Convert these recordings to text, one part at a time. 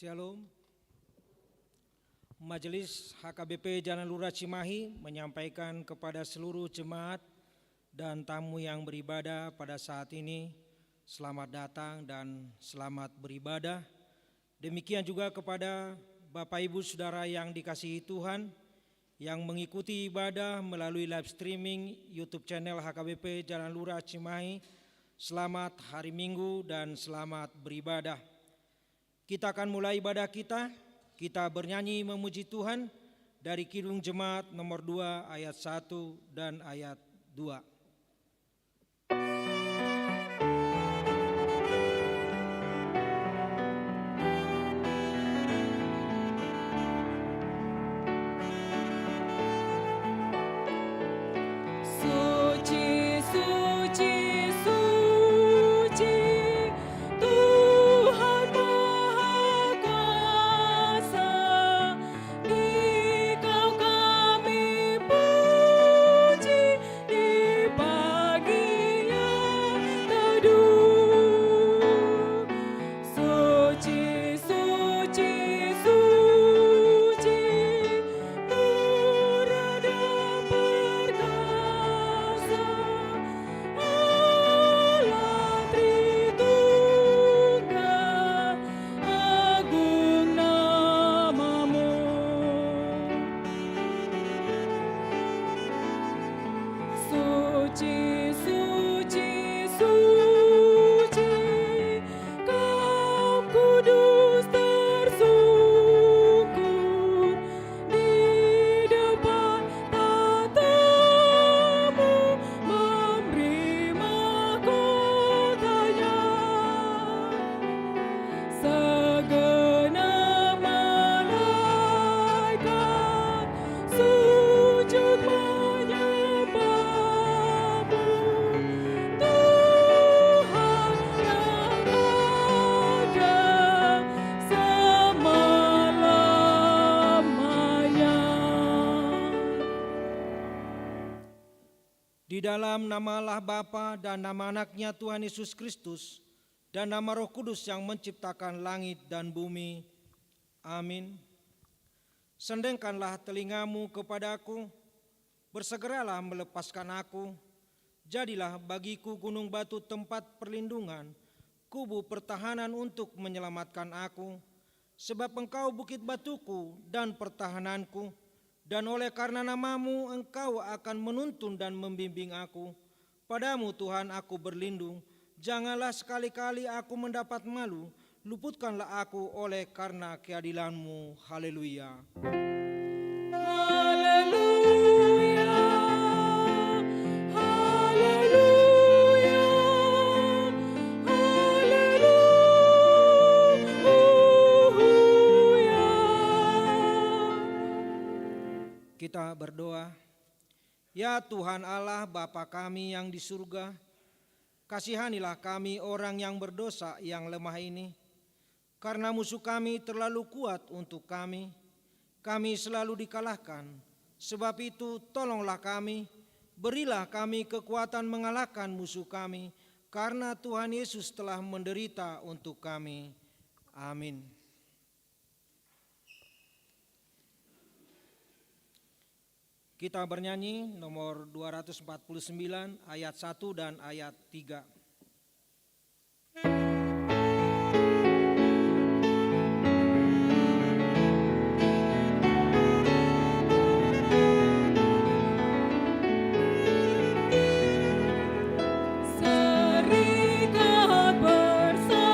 Shalom. Majelis HKBP Jalan Lurah Cimahi menyampaikan kepada seluruh jemaat dan tamu yang beribadah pada saat ini, selamat datang dan selamat beribadah. Demikian juga kepada Bapak Ibu Saudara yang dikasihi Tuhan yang mengikuti ibadah melalui live streaming YouTube channel HKBP Jalan Lurah Cimahi. Selamat hari Minggu dan selamat beribadah. Kita akan mulai ibadah kita bernyanyi memuji Tuhan dari Kidung Jemaat nomor 2 ayat 1 dan ayat 2. Di dalam nama Allah Bapa dan nama anaknya Tuhan Yesus Kristus dan nama Roh Kudus yang menciptakan langit dan bumi. Amin. Sendengkanlah telingamu kepadaku, bersegeralah melepaskan aku. Jadilah bagiku gunung batu tempat perlindungan, kubu pertahanan untuk menyelamatkan aku. Sebab Engkau bukit batuku dan pertahananku, dan oleh karena namamu Engkau akan menuntun dan membimbing aku. Padamu Tuhan aku berlindung, janganlah sekali-kali aku mendapat malu, luputkanlah aku oleh karena keadilan-Mu. Haleluya. Haleluya. Haleluya. Haleluya. Kita berdoa. Ya Tuhan Allah Bapa kami yang di surga, kasihanilah kami orang yang berdosa yang lemah ini. Karena musuh kami terlalu kuat untuk kami selalu dikalahkan. Sebab itu tolonglah kami, berilah kami kekuatan mengalahkan musuh kami, karena Tuhan Yesus telah menderita untuk kami. Amin. Kita bernyanyi nomor 249 ayat 1 dan ayat 3. Sempurnakan persatuan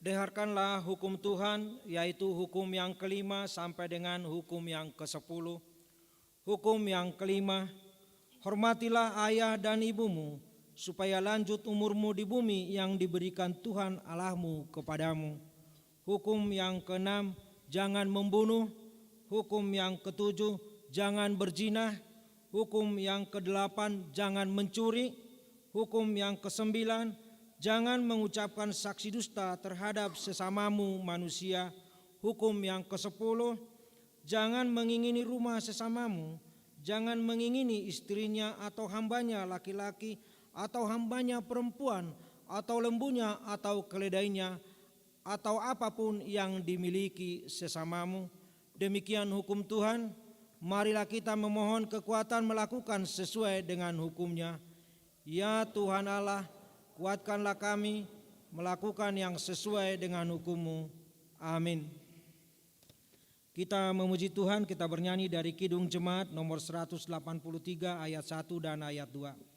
Dengarkanlah hukum Tuhan, yaitu hukum yang kelima sampai dengan hukum yang ke-10. Hukum yang kelima, hormatilah ayah dan ibumu, supaya lanjut umurmu di bumi yang diberikan Tuhan Allahmu kepadamu. Hukum yang ke-6, jangan membunuh. Hukum yang ke-7, jangan berzina. Hukum yang ke-8, jangan mencuri. Hukum yang ke-9, jangan mengucapkan saksi dusta terhadap sesamamu manusia. Hukum yang ke-10, jangan mengingini rumah sesamamu. Jangan mengingini istrinya atau hambanya laki-laki atau hambanya perempuan atau lembunya atau keledainya atau apapun yang dimiliki sesamamu. Demikian hukum Tuhan. Marilah kita memohon kekuatan melakukan sesuai dengan hukumnya. Ya Tuhan Allah, kuatkanlah kami melakukan yang sesuai dengan hukum-Mu. Amin. Kita memuji Tuhan, kita bernyanyi dari Kidung Jemaat nomor 183 ayat 1 dan ayat 2.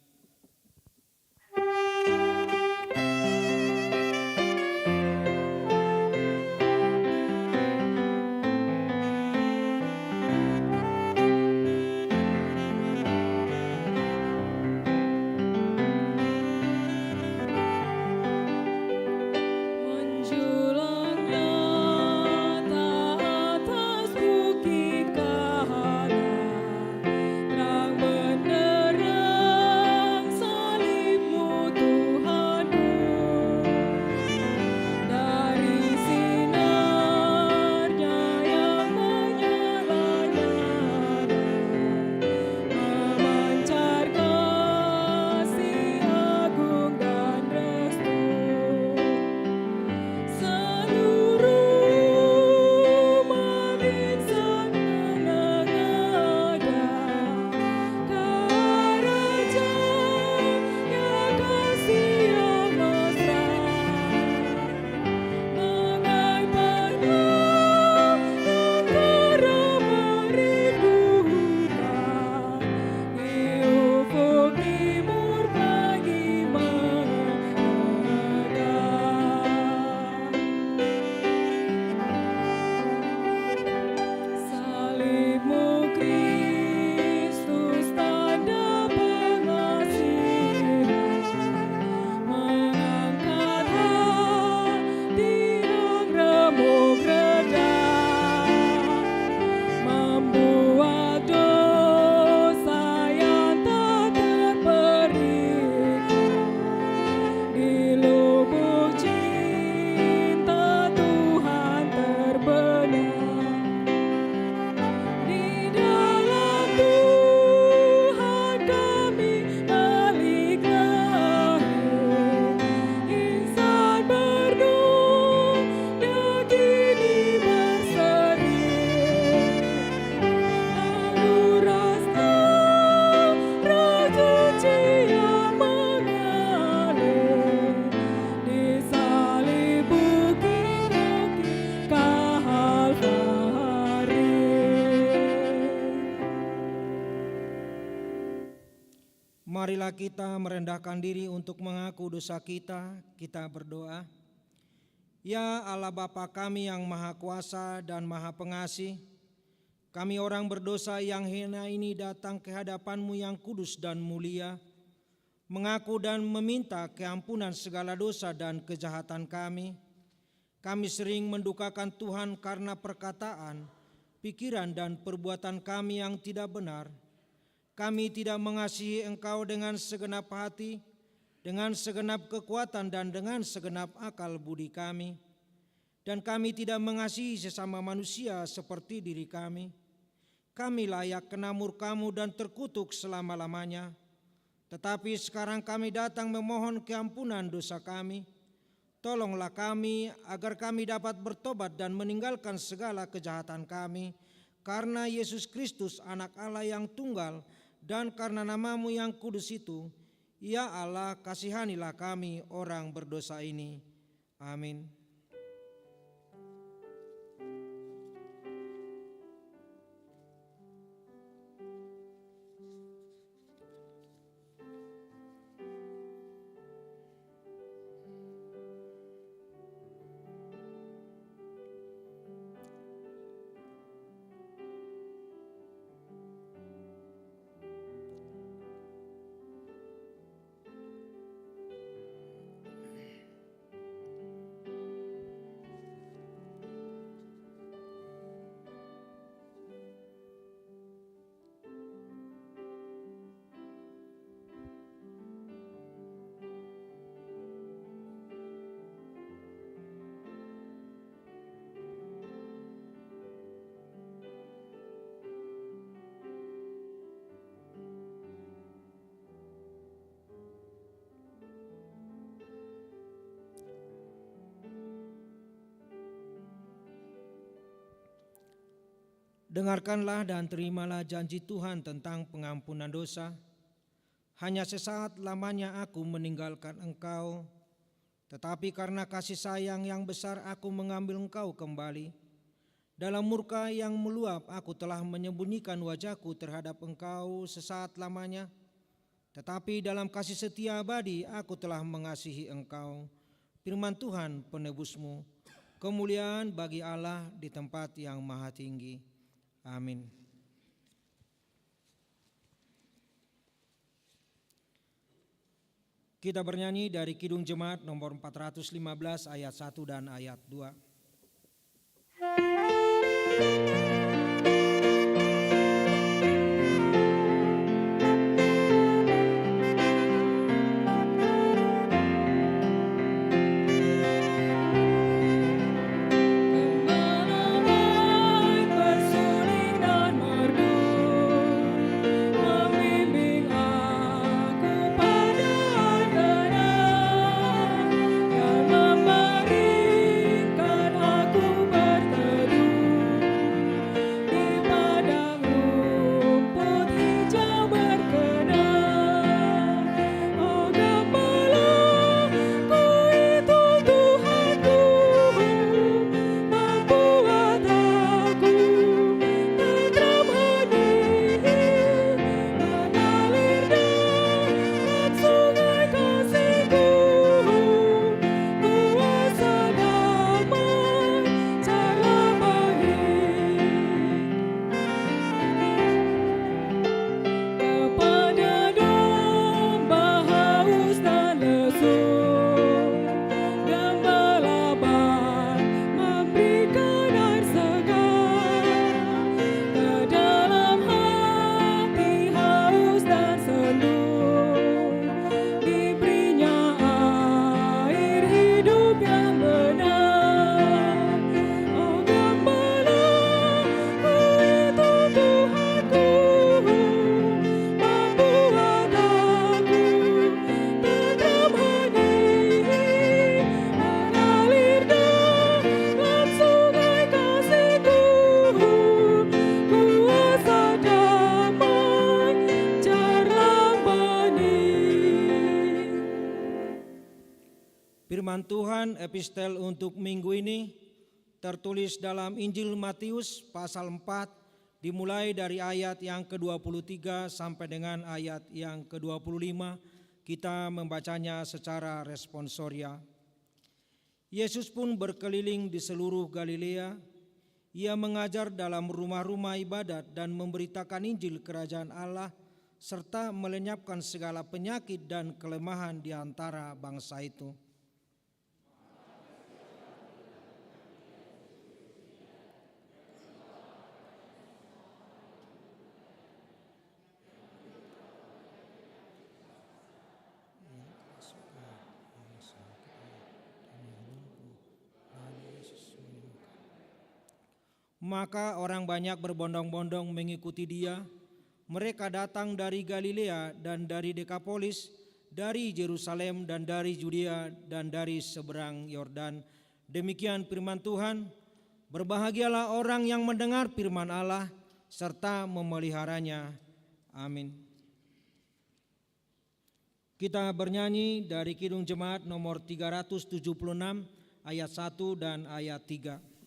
Marilah kita merendahkan diri untuk mengaku dosa kita. Kita berdoa. Ya Allah Bapa kami yang Maha Kuasa dan Maha Pengasih, kami orang berdosa yang hina ini datang ke hadapan-Mu yang kudus dan mulia, mengaku dan meminta keampunan segala dosa dan kejahatan kami. Kami sering mendukakan Tuhan karena perkataan, pikiran dan perbuatan kami yang tidak benar. Kami tidak mengasihi Engkau dengan segenap hati, dengan segenap kekuatan dan dengan segenap akal budi kami. Dan kami tidak mengasihi sesama manusia seperti diri kami. Kami layak kena murka-Mu dan terkutuk selama-lamanya. Tetapi sekarang kami datang memohon keampunan dosa kami. Tolonglah kami agar kami dapat bertobat dan meninggalkan segala kejahatan kami. Karena Yesus Kristus anak Allah yang tunggal, dan karena nama-Mu yang kudus itu, ya Allah, kasihanilah kami orang berdosa ini. Amin. Dengarkanlah dan terimalah janji Tuhan tentang pengampunan dosa. Hanya sesaat lamanya aku meninggalkan engkau, tetapi karena kasih sayang yang besar aku mengambil engkau kembali. Dalam murka yang meluap aku telah menyembunyikan wajahku terhadap engkau sesaat lamanya, tetapi dalam kasih setia abadi aku telah mengasihi engkau. Firman Tuhan penebusmu. Kemuliaan bagi Allah di tempat yang maha tinggi. Amin. Kita bernyanyi dari Kidung Jemaat nomor 415 ayat 1 dan ayat 2. Firman Tuhan epistel untuk minggu ini tertulis dalam Injil Matius pasal 4 dimulai dari ayat yang ke-23 sampai dengan ayat yang ke-25. Kita membacanya secara responsoria. Yesus pun berkeliling di seluruh Galilea. Ia mengajar dalam rumah-rumah ibadat dan memberitakan Injil kerajaan Allah serta melenyapkan segala penyakit dan kelemahan di antara bangsa itu. Maka orang banyak berbondong-bondong mengikuti dia. Mereka datang dari Galilea dan dari Dekapolis, dari Yerusalem dan dari Judea dan dari seberang Yordan. Demikian firman Tuhan. Berbahagialah orang yang mendengar firman Allah serta memeliharanya. Amin. Kita bernyanyi dari Kidung Jemaat nomor 376 ayat 1 dan ayat 3.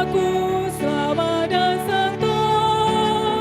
Aku selamat dan sentosa.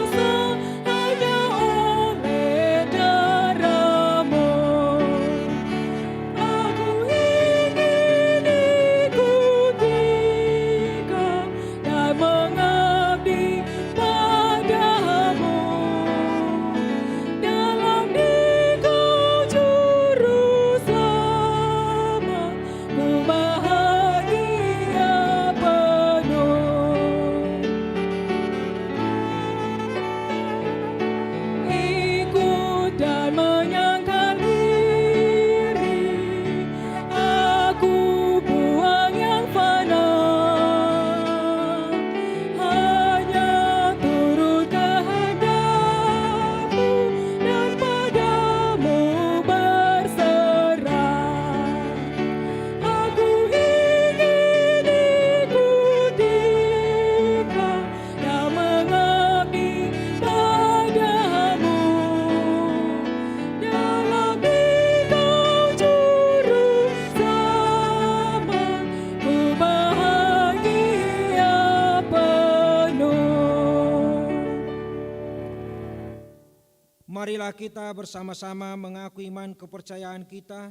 Marilah kita bersama-sama mengaku iman kepercayaan kita,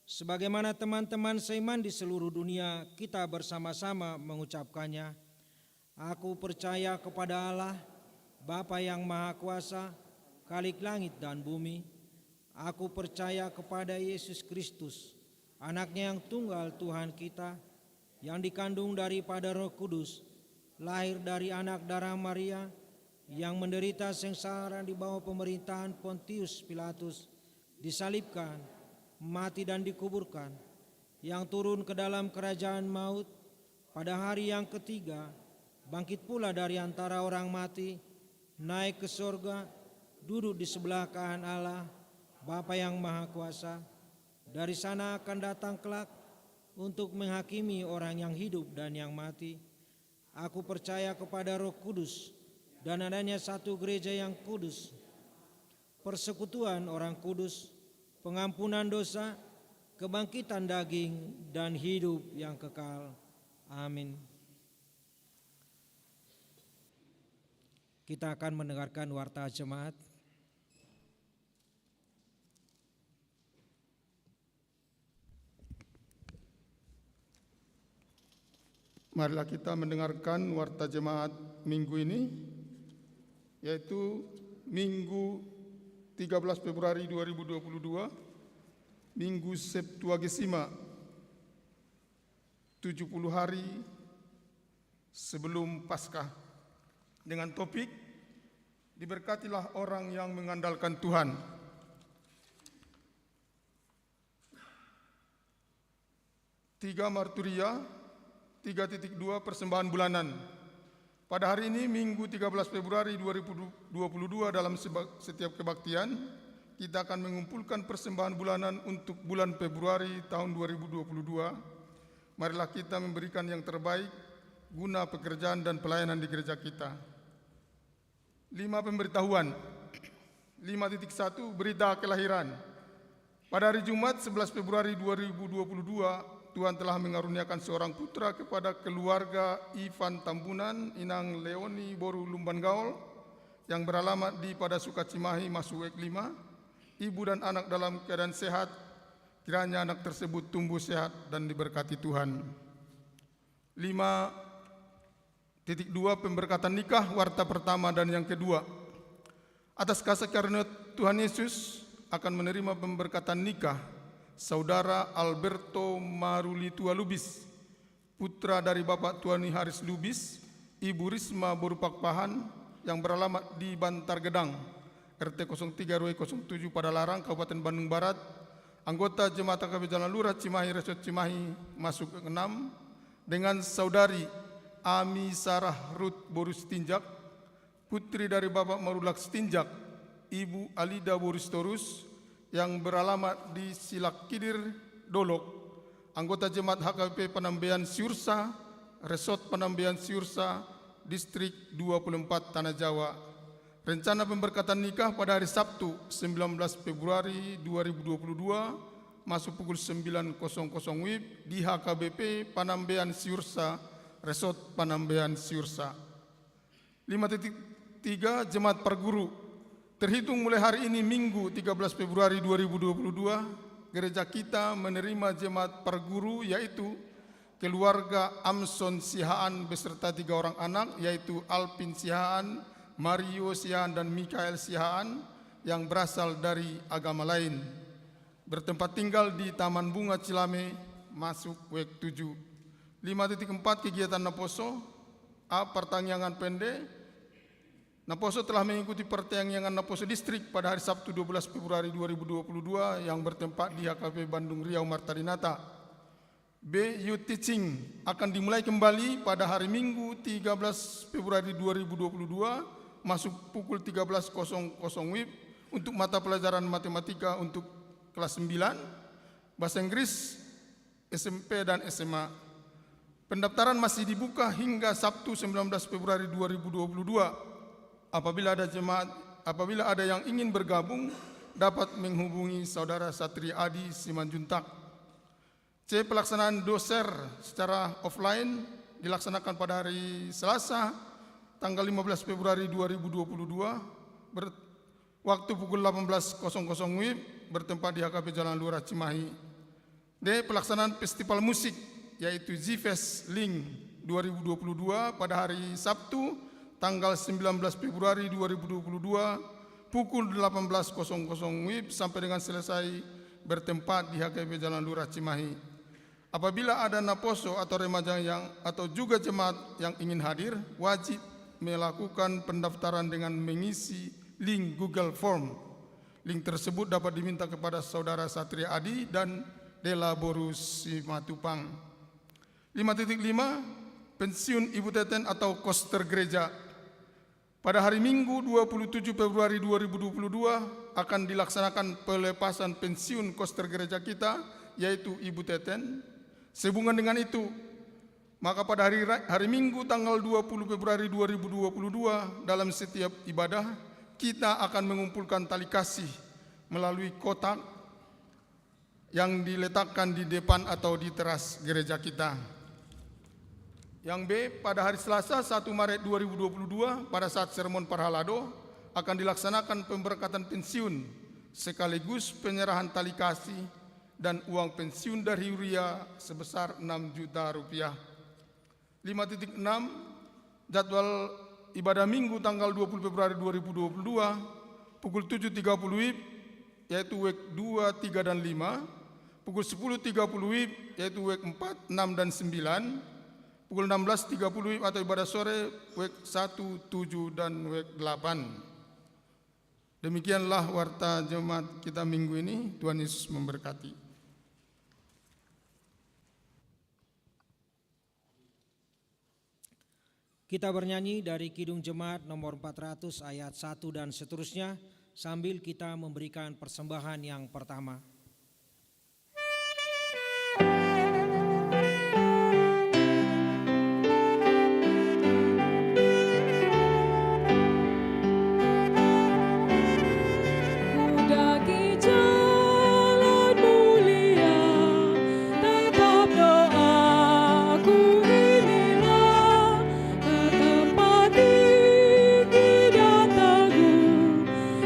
sebagaimana teman-teman seiman di seluruh dunia kita bersama-sama mengucapkannya. Aku percaya kepada Allah, Bapa yang Maha Kuasa, Khalik langit dan bumi. Aku percaya kepada Yesus Kristus, Anaknya yang tunggal Tuhan kita, yang dikandung daripada Roh Kudus, lahir dari anak darah Maria, yang menderita sengsara di bawah pemerintahan Pontius Pilatus, disalibkan, mati dan dikuburkan, yang turun ke dalam kerajaan maut, pada hari yang ketiga, bangkit pula dari antara orang mati, naik ke surga, duduk di sebelah kanan Allah, Bapa yang Maha Kuasa. Dari sana akan datang kelak untuk menghakimi orang yang hidup dan yang mati. Aku percaya kepada Roh Kudus, dan adanya satu gereja yang kudus, persekutuan orang kudus, pengampunan dosa, kebangkitan daging, dan hidup yang kekal. Amin. Kita akan mendengarkan warta jemaat. Marilah kita mendengarkan warta jemaat minggu ini, yaitu Minggu 13 Februari 2022, Minggu Septuagesima, 70 hari sebelum Paskah, dengan topik diberkatilah orang yang mengandalkan Tuhan. Tiga marturia, 3.2 persembahan bulanan. Pada hari ini, Minggu 13 Februari 2022, dalam setiap kebaktian, kita akan mengumpulkan persembahan bulanan untuk bulan Februari tahun 2022. Marilah kita memberikan yang terbaik guna pekerjaan dan pelayanan di gereja kita. 5 pemberitahuan. 5.1 berita kelahiran. Pada hari Jumat 11 Februari 2022, Tuhan telah mengaruniakan seorang putra kepada keluarga Ivan Tambunan, Inang Leoni Boru Lumban Gaul, yang beralamat di pada Suka Cimahi, Masuek 5. Ibu dan anak dalam keadaan sehat, kiranya anak tersebut tumbuh sehat dan diberkati Tuhan. 5.2 pemberkatan nikah, warta pertama dan yang kedua. Atas kasih karunia Tuhan Yesus akan menerima pemberkatan nikah Saudara Alberto Marulitua Lubis, putra dari Bapak Tuani Haris Lubis, Ibu Risma Borupakpahan, yang beralamat di Bantar Gedang, RT 03 RW 07 Padalarang, Kabupaten Bandung Barat, anggota Jemaat AKB Jalan Lurah Cimahi, Resort Cimahi, masuk ke 6, dengan Saudari Ami Sarah Ruth Borus Tinjak, putri dari Bapak Marulak Tinjak, Ibu Alida Borus Torus, yang beralamat di Silak Kidir, Dolok, anggota Jemaat HKBP Penambean Siursa, Resort Penambean Siursa, Distrik 24 Tanah Jawa. Rencana pemberkatan nikah pada hari Sabtu 19 Februari 2022, masuk pukul 9.00 WIB di HKBP Penambean Siursa, Resort Penambean Siursa. 5.3 Jemaat Perguru. Terhitung mulai hari ini, Minggu 13 Februari 2022, gereja kita menerima jemaat perguru, yaitu keluarga Amson Sihaan beserta 3 orang anak, yaitu Alpin Sihaan, Mario Sihaan, dan Mikael Sihaan, yang berasal dari agama lain. Bertempat tinggal di Taman Bunga Cilame, masuk WEK 7. 5.4 kegiatan Naposo. A. Pertanyaan pendek. Naposo telah mengikuti pertanyaan Naposo Distrik pada hari Sabtu 12 Februari 2022 yang bertempat di HKP Bandung Riau Marta Dinata. B. Youth Teaching akan dimulai kembali pada hari Minggu 13 Februari 2022 masuk pukul 13.00 WIB untuk mata pelajaran matematika untuk kelas 9, bahasa Inggris, SMP dan SMA. Pendaftaran masih dibuka hingga Sabtu 19 Februari 2022. Apabila ada yang ingin bergabung, dapat menghubungi Saudara Satria Adi Simanjuntak. C. Pelaksanaan doser secara offline dilaksanakan pada hari Selasa, tanggal 15 Februari 2022, waktu pukul 18.00 WIB bertempat di HKP Jalan Lurah Cimahi. D. Pelaksanaan festival musik yaitu Z-Fest Link 2022 pada hari Sabtu tanggal 19 Februari 2022 pukul 18.00 WIB sampai dengan selesai bertempat di HKP Jalan Lurah Cimahi. Apabila ada naposo atau remaja atau juga jemaat yang ingin hadir, wajib melakukan pendaftaran dengan mengisi link Google Form. Link tersebut dapat diminta kepada Saudara Satria Adi dan Dela Borus Simatupang. 5.5 Pensiun Ibu Teten atau Koster Gereja. Pada hari Minggu 27 Februari 2022 akan dilaksanakan pelepasan pensiun koster gereja kita, yaitu Ibu Teten. Sehubungan dengan itu, maka pada hari Minggu tanggal 20 Februari 2022 dalam setiap ibadah, kita akan mengumpulkan tali kasih melalui kotak yang diletakkan di depan atau di teras gereja kita. Yang B, pada hari Selasa 1 Maret 2022 pada saat sermon Parhalado akan dilaksanakan pemberkatan pensiun sekaligus penyerahan tali kasih dan uang pensiun dari Huria sebesar 6 juta rupiah. 5.6 Jadwal ibadah Minggu tanggal 20 Februari 2022 pukul 7.30 WIB yaitu WEK 2, 3, dan 5, pukul 10.30 WIB yaitu WEK 4, 6, dan 9, pukul 16.30 WIB atau ibadah sore WEK 1, 7, dan WEK 8. Demikianlah warta jemaat kita minggu ini. Tuhan Yesus memberkati. Kita bernyanyi dari Kidung Jemaat nomor 400 ayat 1 dan seterusnya sambil kita memberikan persembahan yang pertama.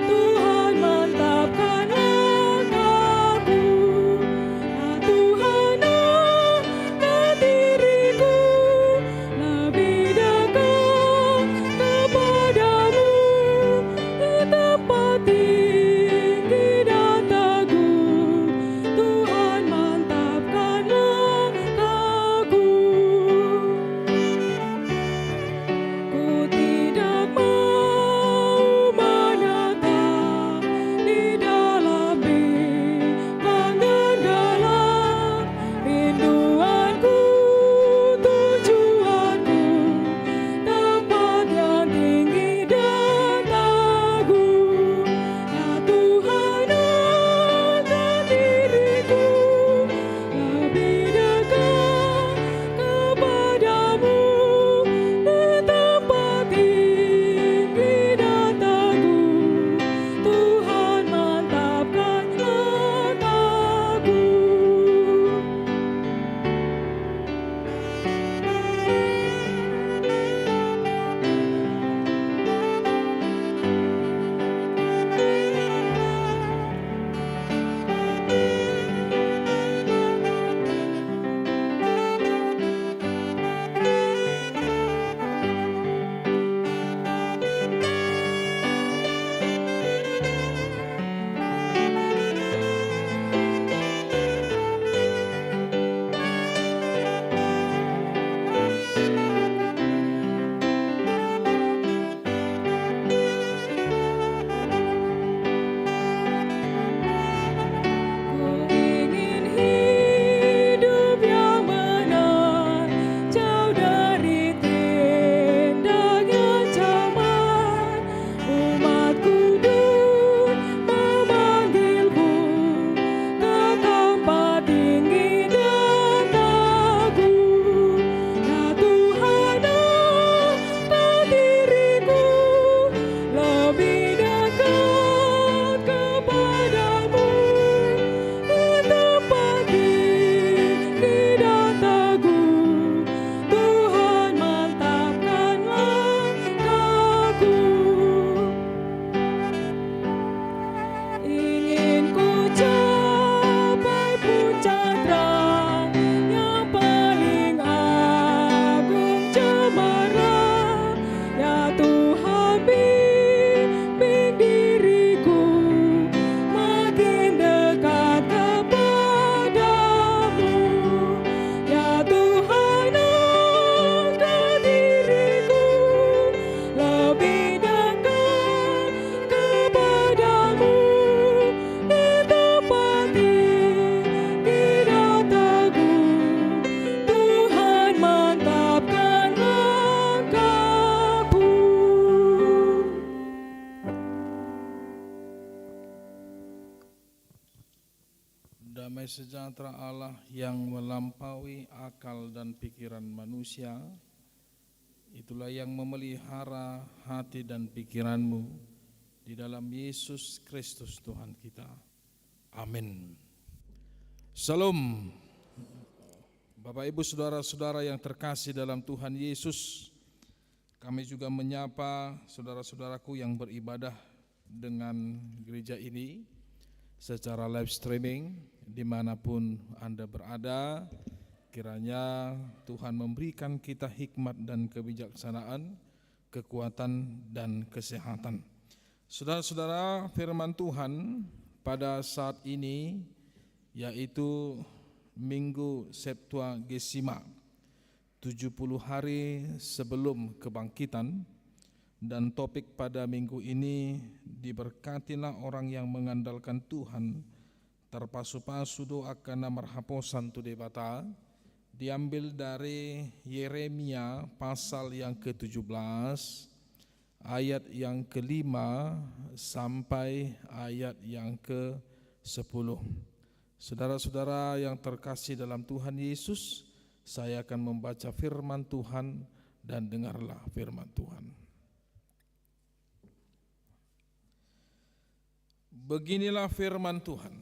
Tuhan mantapkan langkah Damai sejahtera Allah yang melampaui akal dan pikiran manusia, itulah yang memelihara hati dan pikiranmu di dalam Yesus Kristus Tuhan kita. Amin. Salam. Bapak Ibu saudara-saudara yang terkasih dalam Tuhan Yesus, kami juga menyapa saudara-saudaraku yang beribadah dengan gereja ini secara live streaming dimanapun Anda berada. Kiranya Tuhan memberikan kita hikmat dan kebijaksanaan, kekuatan dan kesehatan. Saudara-saudara, firman Tuhan pada saat ini yaitu Minggu Septuagesima, 70 hari sebelum kebangkitan. Dan topik pada minggu ini, diberkatilah orang yang mengandalkan Tuhan, terpasu-pasu doakan marhaposan tu debata, diambil dari Yeremia pasal yang ke-17, ayat yang ke-5 sampai ayat yang ke-10. Saudara-saudara yang terkasih dalam Tuhan Yesus, saya akan membaca firman Tuhan dan dengarlah firman Tuhan. Beginilah firman Tuhan.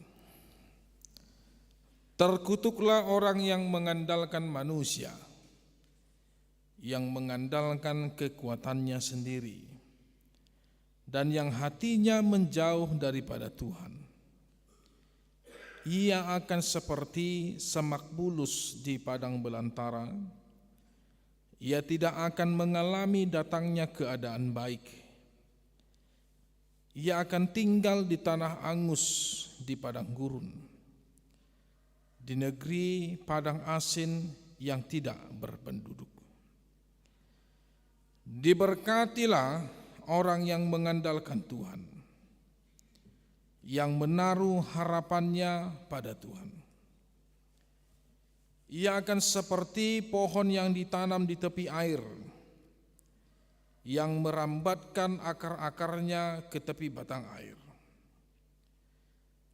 Terkutuklah orang yang mengandalkan manusia, yang mengandalkan kekuatannya sendiri, dan yang hatinya menjauh daripada Tuhan. Ia akan seperti semak bulus di padang belantara. Ia tidak akan mengalami datangnya keadaan baik. Ia akan tinggal di tanah angus di padang gurun, di negeri padang asin yang tidak berpenduduk. Diberkatilah orang yang mengandalkan Tuhan, yang menaruh harapannya pada Tuhan. Ia akan seperti pohon yang ditanam di tepi air, yang merambatkan akar-akarnya ke tepi batang air,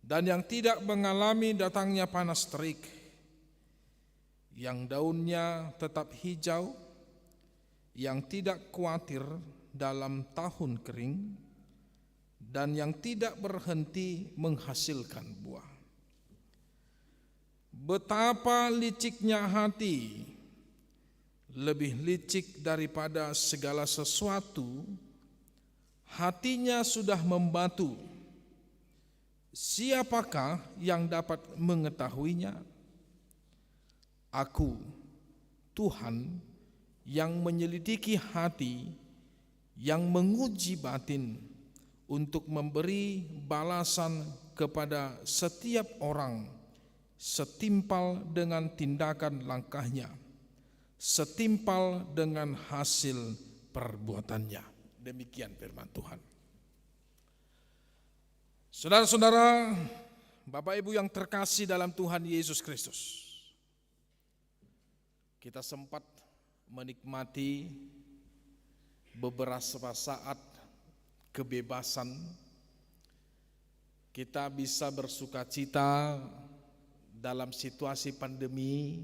dan yang tidak mengalami datangnya panas terik, yang daunnya tetap hijau, yang tidak khawatir dalam tahun kering, dan yang tidak berhenti menghasilkan buah. Betapa liciknya hati, lebih licik daripada segala sesuatu, hatinya sudah membatu. Siapakah yang dapat mengetahuinya? Aku, Tuhan, yang menyelidiki hati, yang menguji batin, untuk memberi balasan kepada setiap orang setimpal dengan tindakan langkahnya, setimpal dengan hasil perbuatannya. Demikian firman Tuhan. Saudara-saudara, Bapak Ibu yang terkasih dalam Tuhan Yesus Kristus, kita sempat menikmati beberapa saat kebebasan. Kita bisa bersukacita dalam situasi pandemi,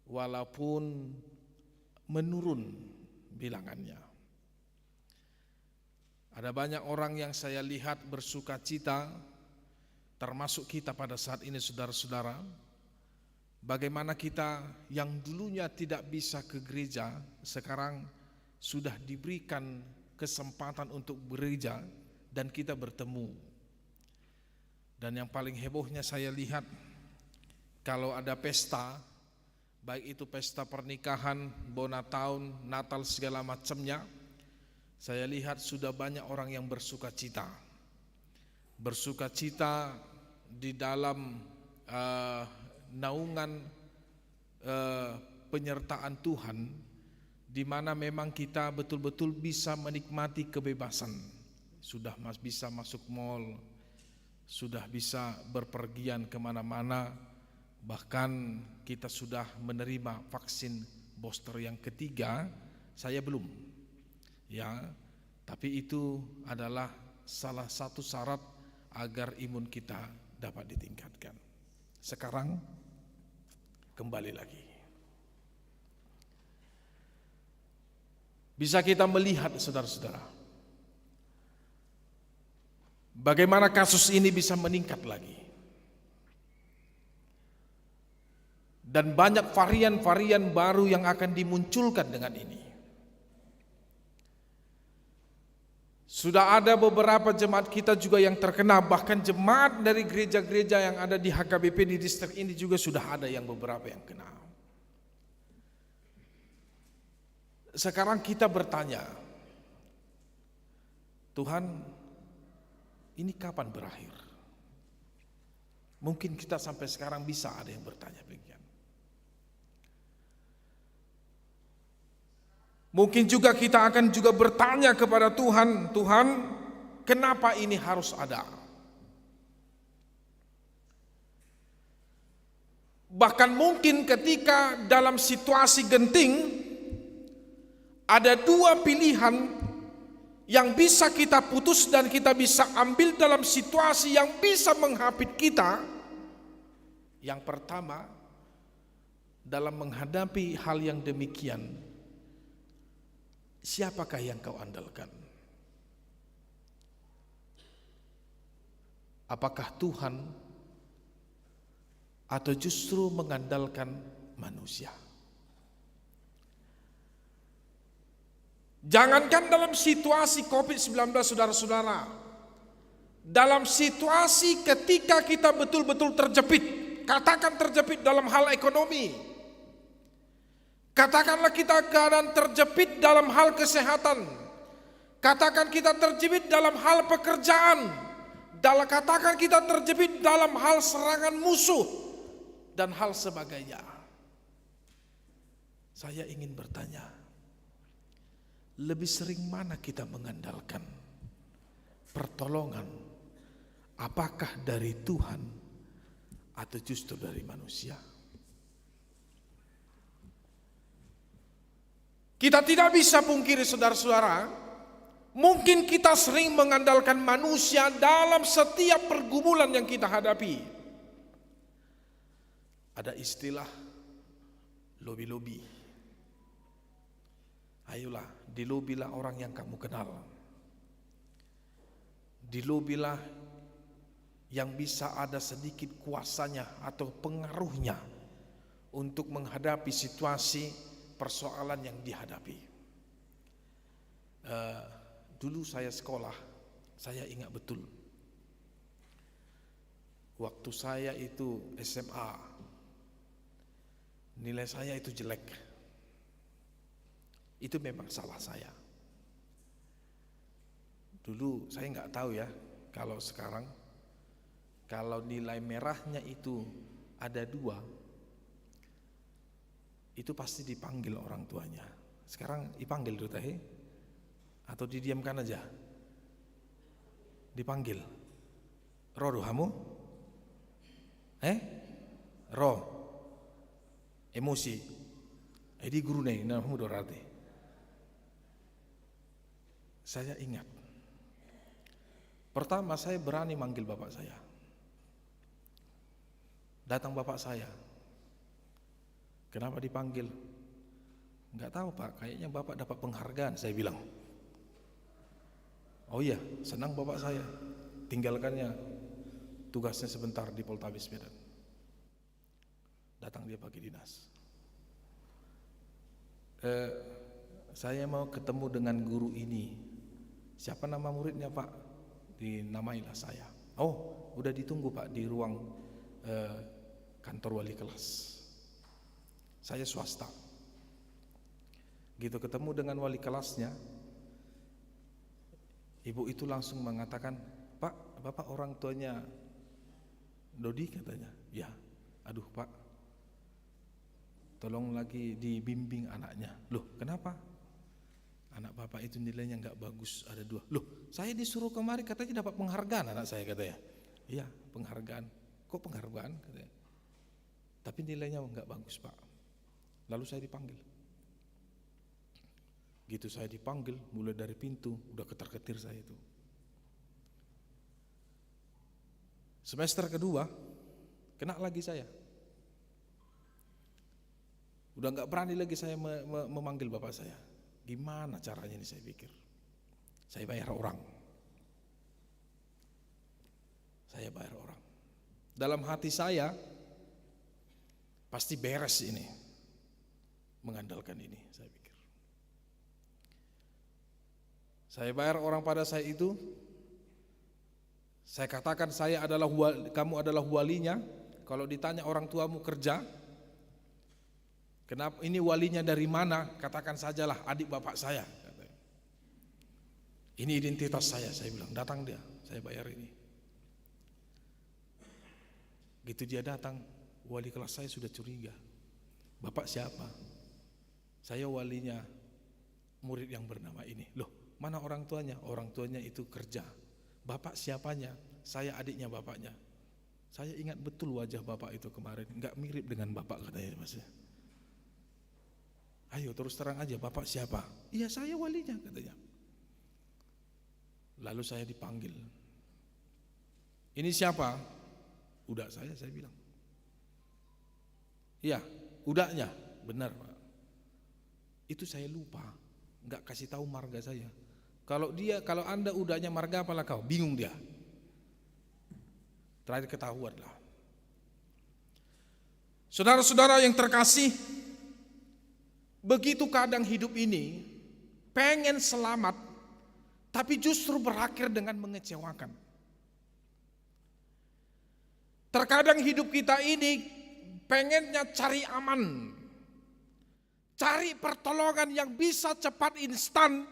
walaupun menurun bilangannya. Ada banyak orang yang saya lihat bersukacita, termasuk kita pada saat ini saudara-saudara. Bagaimana kita yang dulunya tidak bisa ke gereja, sekarang sudah diberikan kesempatan untuk begereja dan kita bertemu. Dan yang paling hebohnya saya lihat, kalau ada pesta, baik itu pesta pernikahan, bona tahun, Natal segala macamnya, saya lihat sudah banyak orang yang bersukacita. Bersukacita di dalam naungan penyertaan Tuhan, di mana memang kita betul-betul bisa menikmati kebebasan. Sudah bisa masuk mall, sudah bisa berpergian kemana-mana, bahkan kita sudah menerima vaksin booster yang ketiga. Saya belum, ya, tapi itu adalah salah satu syarat agar imun kita dapat ditingkatkan. Sekarang kembali lagi. Bisa kita melihat, saudara-saudara, bagaimana kasus ini bisa meningkat lagi. Dan banyak varian-varian baru yang akan dimunculkan dengan ini. Sudah ada beberapa jemaat kita juga yang terkena, bahkan jemaat dari gereja-gereja yang ada di HKBP di distrik ini juga sudah ada yang beberapa yang kena. Sekarang kita bertanya, Tuhan, ini kapan berakhir? Mungkin kita sampai sekarang bisa ada yang bertanya demikian. Mungkin juga kita akan juga bertanya kepada Tuhan, Tuhan, kenapa ini harus ada? Bahkan mungkin ketika dalam situasi genting, ada dua pilihan yang bisa kita putus dan kita bisa ambil dalam situasi yang bisa menghapit kita. Yang pertama, dalam menghadapi hal yang demikian, siapakah yang kau andalkan? Apakah Tuhan atau justru mengandalkan manusia? Jangankan dalam situasi COVID-19, saudara-saudara, dalam situasi ketika kita betul-betul terjepit, katakan terjepit dalam hal ekonomi, katakanlah kita keadaan terjepit dalam hal kesehatan, katakan kita terjepit dalam hal pekerjaan, katakan kita terjepit dalam hal serangan musuh dan hal sebagainya. Saya ingin bertanya, lebih sering mana kita mengandalkan pertolongan? Apakah dari Tuhan atau justru dari manusia? Kita tidak bisa pungkiri, saudara-saudara, mungkin kita sering mengandalkan manusia dalam setiap pergumulan yang kita hadapi. Ada istilah lobi-lobi. Ayolah, dilobilah orang yang kamu kenal. Dilobilah yang bisa ada sedikit kuasanya atau pengaruhnya untuk menghadapi situasi persoalan yang dihadapi. Dulu saya sekolah, saya ingat betul. Waktu saya itu SMA, nilai saya itu jelek. Itu memang salah saya. Dulu saya nggak tahu ya, kalau sekarang, kalau nilai merahnya itu ada 2, itu pasti dipanggil orang tuanya. Sekarang dipanggil tuh teh, atau didiamkan aja? Dipanggil. Roh kamu? Roh. Emosi. Jadi guru nih, namamu dorate. Saya ingat. Pertama saya berani manggil bapak saya. Datang bapak saya. Kenapa dipanggil? Enggak tahu Pak, kayaknya Bapak dapat penghargaan, saya bilang. Oh iya, senang bapak saya. Tinggalkannya tugasnya sebentar di Poltabes Medan. Datang dia pagi dinas. Saya mau ketemu dengan guru ini. Siapa nama muridnya Pak? Dinamailah saya. Oh, udah ditunggu Pak di ruang kantor wali kelas. Saya swasta. Gitu ketemu dengan wali kelasnya, ibu itu langsung mengatakan, Pak, Bapak orang tuanya Dodi katanya. Ya, aduh Pak, tolong lagi dibimbing anaknya. Loh, kenapa? Anak Bapak itu nilainya nggak bagus, ada 2. Loh, saya disuruh kemari katanya dapat penghargaan anak saya katanya. Iya, penghargaan. Kok penghargaan katanya? Tapi nilainya nggak bagus Pak. Lalu saya dipanggil. Gitu saya dipanggil, mulai dari pintu, udah ketar-ketir saya itu. Semester kedua, Kena lagi saya. Udah nggak berani lagi saya memanggil bapak saya. Gimana caranya ini saya pikir. Saya bayar orang. Saya bayar orang. Dalam hati saya pasti beres ini. Mengandalkan ini saya pikir. Saya bayar orang pada saya itu. Saya katakan kamu adalah walinya. Kalau ditanya orang tuamu kerja, kenapa ini walinya dari mana? Katakan sajalah adik bapak saya. Ini identitas saya bilang, datang dia, saya bayar ini. Gitu dia datang, wali kelas saya sudah curiga. Bapak siapa? Saya walinya murid yang bernama ini. Loh, mana orang tuanya? Orang tuanya itu kerja. Bapak siapanya? Saya adiknya bapaknya. Saya ingat betul wajah bapak itu kemarin, enggak mirip dengan bapak katanya Mas. Ayo terus terang aja, bapak siapa? Iya saya walinya katanya. Lalu saya dipanggil. Ini siapa? Udah saya bilang. Iya, udahnya, benar Pak. Itu saya lupa, enggak kasih tahu marga saya. Kalau Anda udahnya marga apalah kau? Bingung dia. Terakhir ketahuan lah. Saudara-saudara yang terkasih, begitu kadang hidup ini pengen selamat, tapi justru berakhir dengan mengecewakan. Terkadang hidup kita ini pengennya cari aman, cari pertolongan yang bisa cepat instan,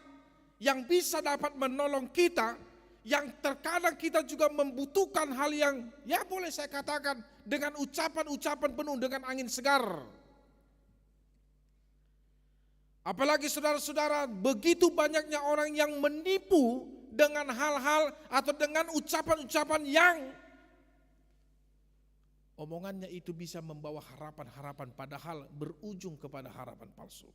yang bisa dapat menolong kita, yang terkadang kita juga membutuhkan hal yang ya boleh saya katakan dengan ucapan-ucapan penuh dengan angin segar. Apalagi saudara-saudara, begitu banyaknya orang yang menipu dengan hal-hal atau dengan ucapan-ucapan yang omongannya itu bisa membawa harapan-harapan padahal berujung kepada harapan palsu.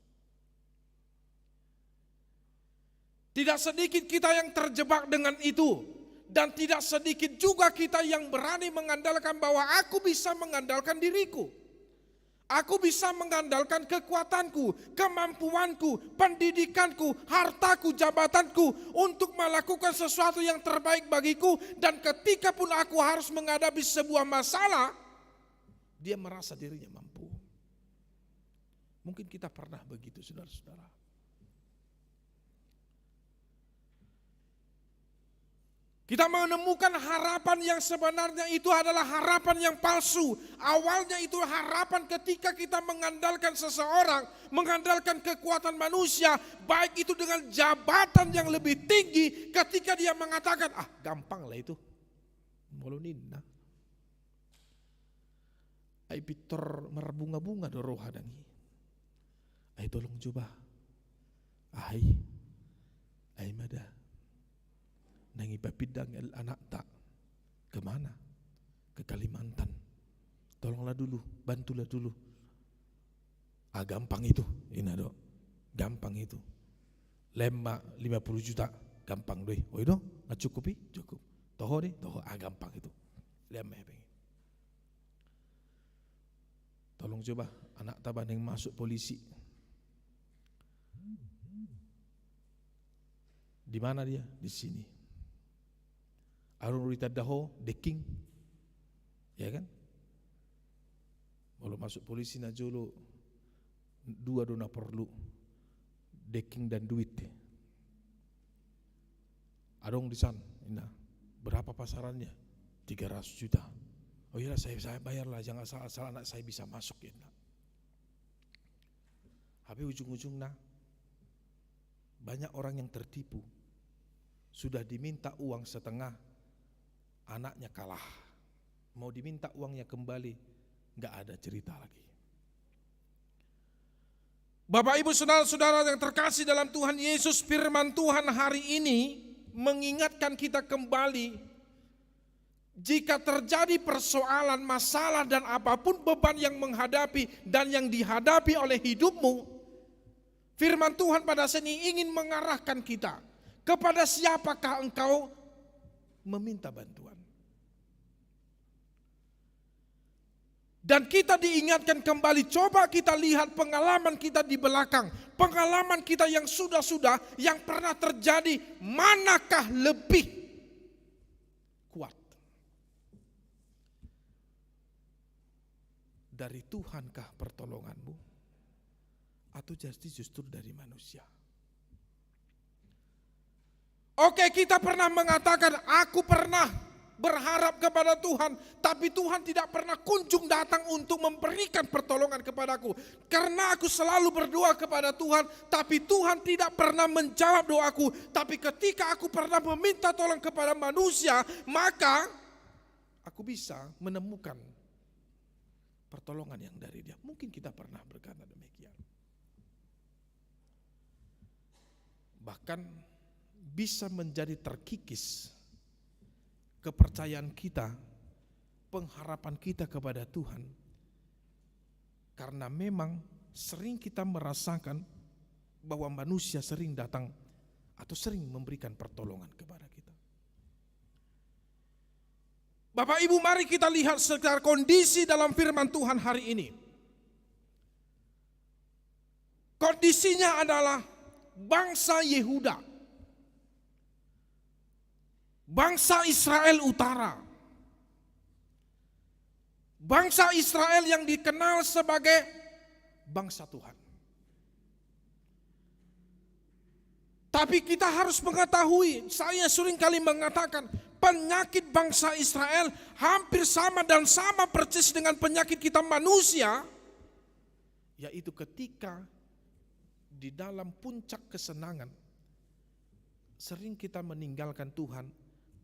Tidak sedikit kita yang terjebak dengan itu, dan tidak sedikit juga kita yang berani mengandalkan bahwa aku bisa mengandalkan diriku. Aku bisa mengandalkan kekuatanku, kemampuanku, pendidikanku, hartaku, jabatanku untuk melakukan sesuatu yang terbaik bagiku, dan ketika pun aku harus menghadapi sebuah masalah, dia merasa dirinya mampu. Mungkin kita pernah begitu saudara-saudara. Kita menemukan harapan yang sebenarnya itu adalah harapan yang palsu. Awalnya itu harapan ketika kita mengandalkan seseorang, mengandalkan kekuatan manusia, baik itu dengan jabatan yang lebih tinggi, ketika dia mengatakan, gampang lah itu. Molunin nah. Ai pitor merbunga-bunga do roh hadangi. Ai tolong coba. Ai mada. Nangi papidang anak tak kemana? Ke Kalimantan. Tolonglah dulu, bantulah dulu. Gampang itu, inado, gampang itu. Lemba 50 juta, gampang doi. Oh itu, nggak cukupi, cukup. Toho deh, gampang itu. Lemba pengen. Tolong coba, anak taban yang masuk polisi. Di mana dia? Di sini. Arun Rita Daho, the king, ya kan? Kalau masuk polisi na jolo, dua dona perlu, the king dan duit. Arung di sana, berapa pasarannya? 300 juta. Oh iya saya bayarlah, jangan asal anak saya bisa masuk ya. Tapi ujung-ujungnya banyak orang yang tertipu, sudah diminta uang setengah. Anaknya kalah, mau diminta uangnya kembali, nggak ada cerita lagi. Bapak Ibu saudara-saudara yang terkasih dalam Tuhan Yesus, firman Tuhan hari ini mengingatkan kita kembali, jika terjadi persoalan, masalah dan apapun beban yang menghadapi dan yang dihadapi oleh hidupmu, firman Tuhan pada sini ingin mengarahkan kita, kepada siapakah engkau meminta bantuan. Dan kita diingatkan kembali, coba kita lihat pengalaman kita di belakang. Pengalaman kita yang sudah-sudah, yang pernah terjadi, manakah lebih kuat? Dari Tuhankah pertolonganmu? Atau jadi justru dari manusia? Oke, kita pernah mengatakan, aku pernah berharap kepada Tuhan, tapi Tuhan tidak pernah kunjung datang untuk memberikan pertolongan kepadaku. Karena aku selalu berdoa kepada Tuhan, tapi Tuhan tidak pernah menjawab doaku. Tapi ketika aku pernah meminta tolong kepada manusia, maka aku bisa menemukan pertolongan yang dari Dia. Mungkin kita pernah berkata demikian. Bahkan bisa menjadi terkikis kepercayaan kita, pengharapan kita kepada Tuhan, karena memang sering kita merasakan bahwa manusia sering datang atau sering memberikan pertolongan kepada kita. Bapak Ibu, mari kita lihat secara kondisi dalam firman Tuhan hari ini. Kondisinya adalah bangsa Yehuda, bangsa Israel Utara, bangsa Israel yang dikenal sebagai bangsa Tuhan. Tapi kita harus mengetahui, saya seringkali mengatakan, penyakit bangsa Israel hampir sama dan sama persis dengan penyakit kita manusia, yaitu ketika di dalam puncak kesenangan sering kita meninggalkan Tuhan,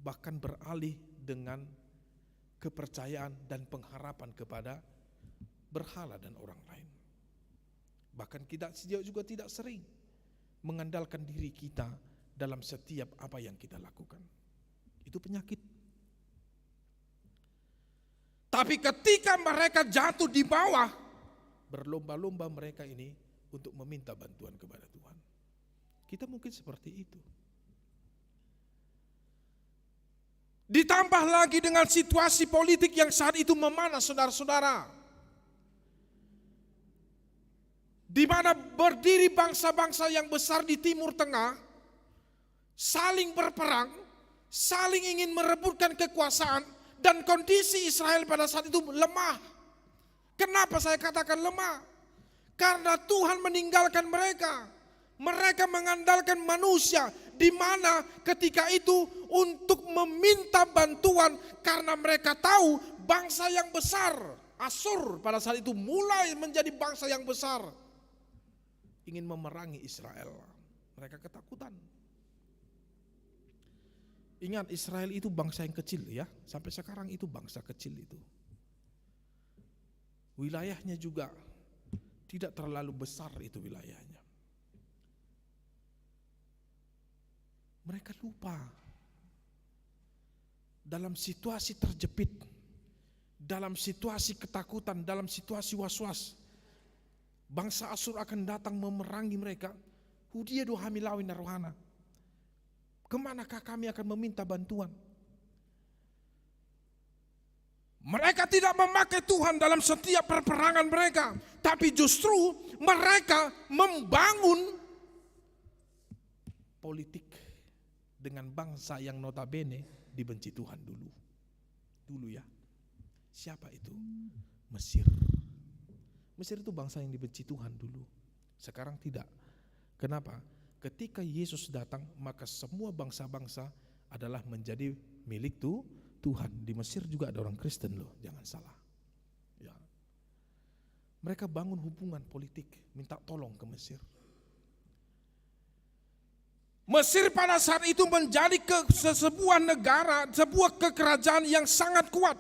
bahkan beralih dengan kepercayaan dan pengharapan kepada berhala dan orang lain. Bahkan kita juga tidak sering mengandalkan diri kita dalam setiap apa yang kita lakukan. Itu penyakit. Tapi ketika mereka jatuh di bawah, berlomba-lomba mereka ini untuk meminta bantuan kepada Tuhan. Kita mungkin seperti itu. Ditambah lagi dengan situasi politik yang saat itu memanas, saudara-saudara. Di mana berdiri bangsa-bangsa yang besar di Timur Tengah, saling berperang, saling ingin merebutkan kekuasaan, dan kondisi Israel pada saat itu lemah. Kenapa saya katakan lemah? Karena Tuhan meninggalkan mereka. Mereka mengandalkan manusia, di mana ketika itu untuk meminta bantuan karena mereka tahu bangsa yang besar, Asyur pada saat itu mulai menjadi bangsa yang besar, ingin memerangi Israel. Mereka ketakutan. Ingat, Israel itu bangsa yang kecil ya, sampai sekarang itu bangsa kecil itu. Wilayahnya juga tidak terlalu besar itu wilayahnya. Mereka lupa dalam situasi terjepit, dalam situasi ketakutan, dalam situasi was-was. Bangsa Asyur akan datang memerangi mereka. Hudia doa hamilawin narohana. Kemanakah kami akan meminta bantuan? Mereka tidak memakai Tuhan dalam setiap perperangan mereka, tapi justru mereka membangun politik dengan bangsa yang notabene dibenci Tuhan dulu. Dulu ya. Siapa itu? Mesir. Mesir itu bangsa yang dibenci Tuhan dulu. Sekarang tidak. Kenapa? Ketika Yesus datang, maka semua bangsa-bangsa adalah menjadi milik Tuhan. Di Mesir juga ada orang Kristen loh, jangan salah. Ya. Mereka bangun hubungan politik, minta tolong ke Mesir. Mesir pada saat itu menjadi sebuah negara, sebuah kekerajaan yang sangat kuat.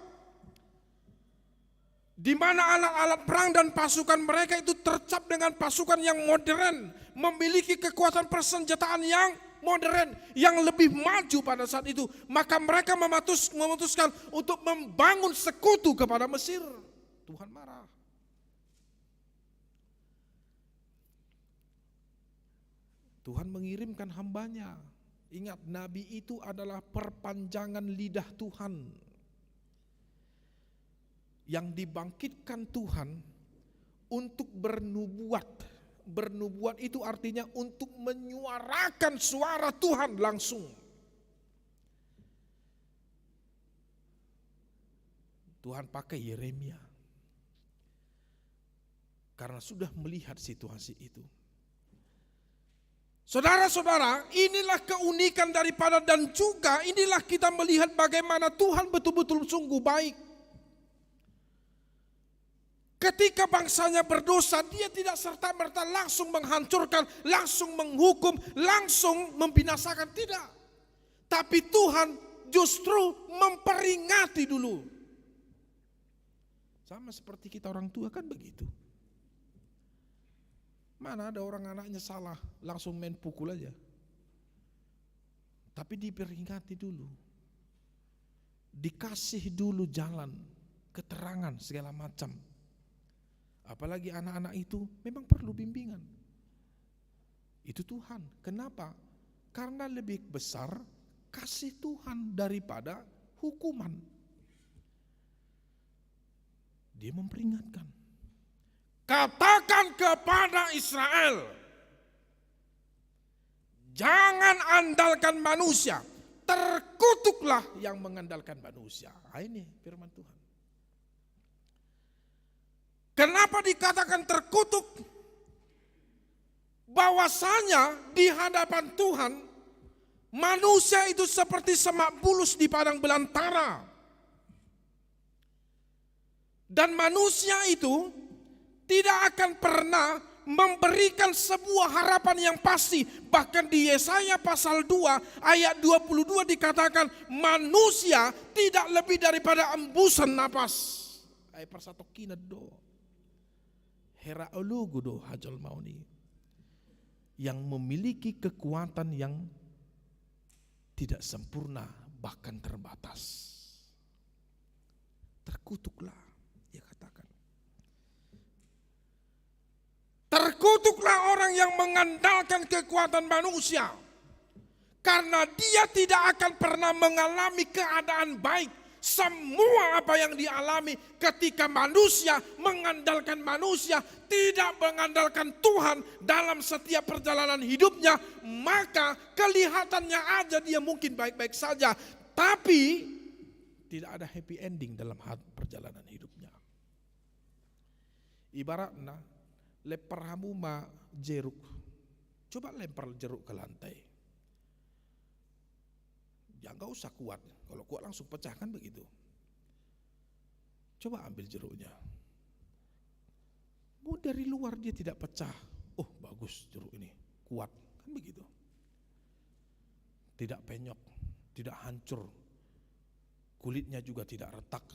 Di mana alat-alat perang dan pasukan mereka itu tercap dengan pasukan yang modern, memiliki kekuatan persenjataan yang modern, yang lebih maju pada saat itu. Maka mereka memutuskan untuk membangun sekutu kepada Mesir. Tuhan marah. Tuhan mengirimkan hambanya. Ingat, nabi itu adalah perpanjangan lidah Tuhan. yang dibangkitkan Tuhan untuk bernubuat. Bernubuat itu artinya untuk menyuarakan suara Tuhan langsung. Tuhan pakai Yeremia karena sudah melihat situasi itu. Saudara-saudara, inilah keunikan daripada dan juga inilah kita melihat bagaimana Tuhan betul-betul sungguh baik. Ketika bangsanya berdosa, dia tidak serta-merta langsung menghancurkan, langsung menghukum, langsung membinasakan, tidak. Tapi Tuhan justru memperingati dulu. Sama seperti kita orang tua kan begitu. Mana ada orang anaknya salah, langsung main pukul aja. Tapi diperingati dulu. Dikasih dulu jalan, keterangan segala macam. Apalagi anak-anak itu memang perlu bimbingan. Itu Tuhan. Kenapa? Karena lebih besar kasih Tuhan daripada hukuman. Dia memperingatkan. Katakan kepada Israel, jangan andalkan manusia, terkutuklah yang mengandalkan manusia. Ini firman Tuhan. Kenapa dikatakan terkutuk? Bahwasanya di hadapan Tuhan, manusia itu seperti semak bulus di padang belantara. Dan manusia itu tidak akan pernah memberikan sebuah harapan yang pasti. Bahkan di Yesaya pasal 2 ayat 22 dikatakan manusia tidak lebih daripada embusan napas. Ayat persatok kinad do. Hera olugu do hajal mauni. Yang memiliki kekuatan yang tidak sempurna bahkan terbatas. Terkutuklah, dia katakan. Terkutuklah orang yang mengandalkan kekuatan manusia. Karena dia tidak akan pernah mengalami keadaan baik. Semua apa yang dialami ketika manusia mengandalkan manusia, tidak mengandalkan Tuhan dalam setiap perjalanan hidupnya, maka kelihatannya aja dia mungkin baik-baik saja, tapi tidak ada happy ending dalam perjalanan hidupnya. Ibaratnya lempar hamuma jeruk. Coba lempar jeruk ke lantai. Ya enggak usah kuat. Kalau kuat langsung pecah kan begitu. Coba ambil jeruknya. Mau dari luar dia tidak pecah. Oh bagus jeruk ini, kuat. Kan begitu. Tidak penyok, tidak hancur. Kulitnya juga tidak retak,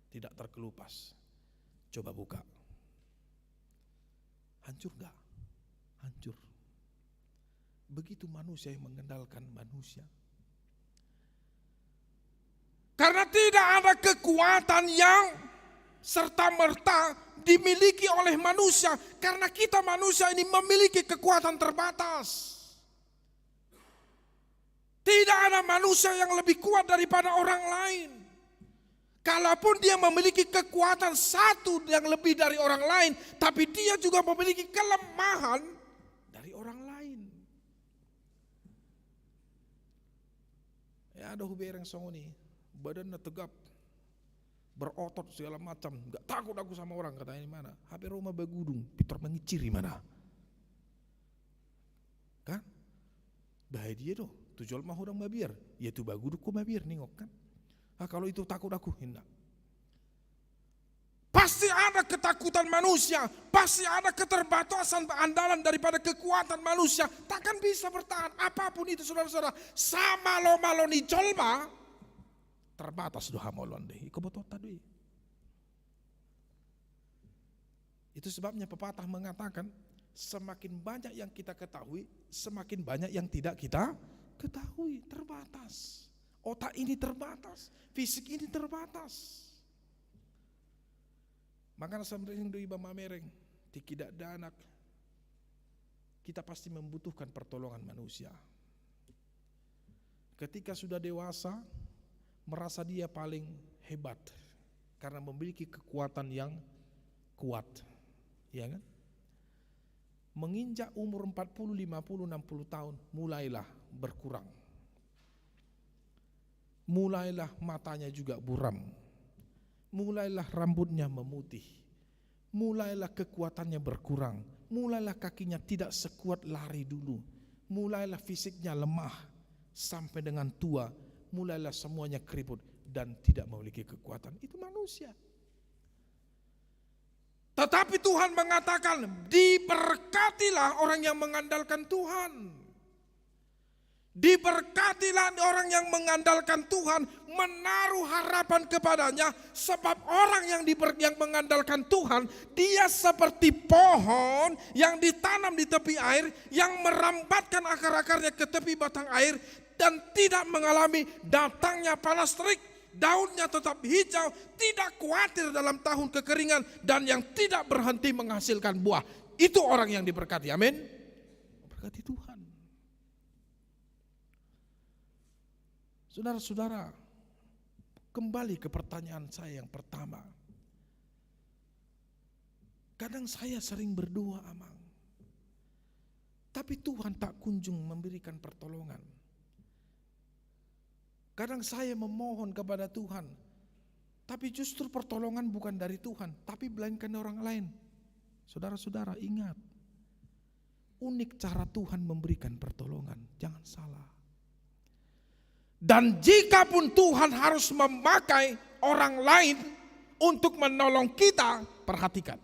tidak terkelupas. Coba buka. Hancur enggak? Hancur. Begitu manusia yang mengandalkan manusia. Karena tidak ada kekuatan yang serta-merta dimiliki oleh manusia. Karena kita manusia ini memiliki kekuatan terbatas. Tidak ada manusia yang lebih kuat daripada orang lain. Kalaupun dia memiliki kekuatan satu yang lebih dari orang lain, tapi dia juga memiliki kelemahan dari orang lain. Ya ada hubereng songoni. Badannya tegap, berotot segala macam, nggak takut aku sama orang, katanya di mana? HP Roma bagudung, Peter mengiciri mana? Kan? Bahaya dia tuh, tujuan mah orang mabiar, ya tuh baguduk kok mabiar nengok kan? Ah kalau itu takut aku, hendak. Pasti ada ketakutan manusia, pasti ada keterbatasan andalan daripada kekuatan manusia, takkan bisa bertahan apapun itu saudara-saudara. Sama lo malo ni jolma. Terbatas doa molon deh, ikobotot tadi. Itu sebabnya pepatah mengatakan semakin banyak yang kita ketahui, semakin banyak yang tidak kita ketahui. Terbatas. Otak ini terbatas, fisik ini terbatas. Makanya sampai do iba mamereng, tidak danak. Kita pasti membutuhkan pertolongan manusia. Ketika sudah dewasa, merasa dia paling hebat, karena memiliki kekuatan yang kuat, ya kan? Menginjak umur 40, 50, 60 tahun mulailah berkurang. Mulailah matanya juga buram. Mulailah rambutnya memutih. Mulailah kekuatannya berkurang. Mulailah kakinya tidak sekuat lari dulu. Mulailah fisiknya lemah. Sampai dengan tua, mulailah semuanya keriput dan tidak memiliki kekuatan. Itu manusia. Tetapi Tuhan mengatakan, diberkatilah orang yang mengandalkan Tuhan. Diberkatilah orang yang mengandalkan Tuhan, menaruh harapan kepadanya, sebab orang yang mengandalkan Tuhan, dia seperti pohon yang ditanam di tepi air, yang merambatkan akar-akarnya ke tepi batang air, dan tidak mengalami datangnya panas terik. Daunnya tetap hijau, tidak khawatir dalam tahun kekeringan, dan yang tidak berhenti menghasilkan buah. Itu orang yang diberkati, amin. Berkati Tuhan. Saudara-saudara, kembali ke pertanyaan saya yang pertama. Kadang saya sering berdoa, Amang, tapi Tuhan tak kunjung memberikan pertolongan. Kadang saya memohon kepada Tuhan, tapi justru pertolongan bukan dari Tuhan, tapi melainkan orang lain. Saudara-saudara, ingat, unik cara Tuhan memberikan pertolongan, jangan salah. Dan jika pun Tuhan harus memakai orang lain untuk menolong kita, perhatikan.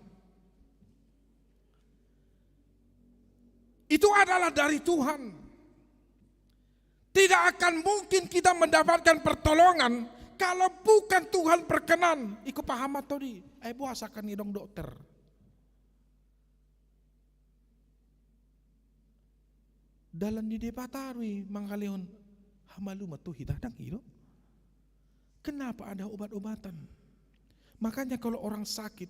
Itu adalah dari Tuhan. Tidak akan mungkin kita mendapatkan pertolongan kalau bukan Tuhan berkenan. Iku paham atau di? Buasakan idong dokter. Dalam di depatarui mangkalion hamalu matu hidadang itu. Kenapa ada obat-obatan? Makanya kalau orang sakit,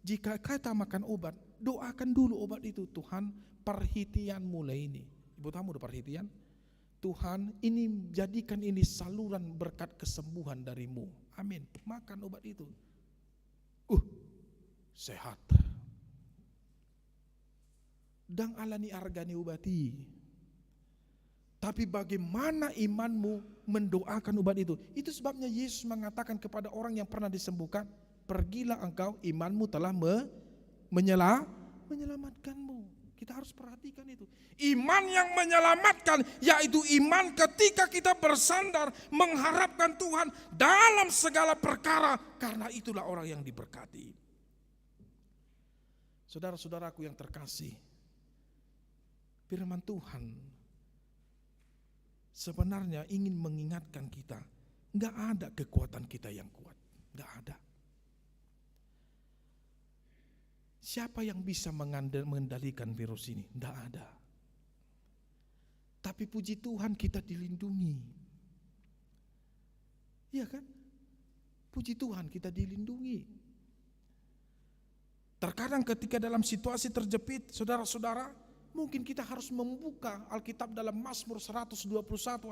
jika kita makan obat, doakan dulu obat itu. Tuhan, perhatian mulai ini. Ibu tamu udah perhatian? Tuhan, ini jadikan ini saluran berkat kesembuhan darimu. Amin. Makan obat itu. Sehat. Dang alani argani obati. Tapi bagaimana imanmu mendoakan obat itu? Itu sebabnya Yesus mengatakan kepada orang yang pernah disembuhkan, pergilah engkau, imanmu telah menyelamatkanmu. Kita harus perhatikan itu. Iman yang menyelamatkan, yaitu iman ketika kita bersandar mengharapkan Tuhan dalam segala perkara, karena itulah orang yang diberkati. Saudara-saudaraku yang terkasih, firman Tuhan sebenarnya ingin mengingatkan kita, enggak ada kekuatan kita yang kuat, enggak ada. Siapa yang bisa mengendalikan virus ini? Tidak ada. Tapi puji Tuhan kita dilindungi. Iya kan? Puji Tuhan kita dilindungi. Terkadang ketika dalam situasi terjepit, saudara-saudara, mungkin kita harus membuka Alkitab dalam Mazmur 121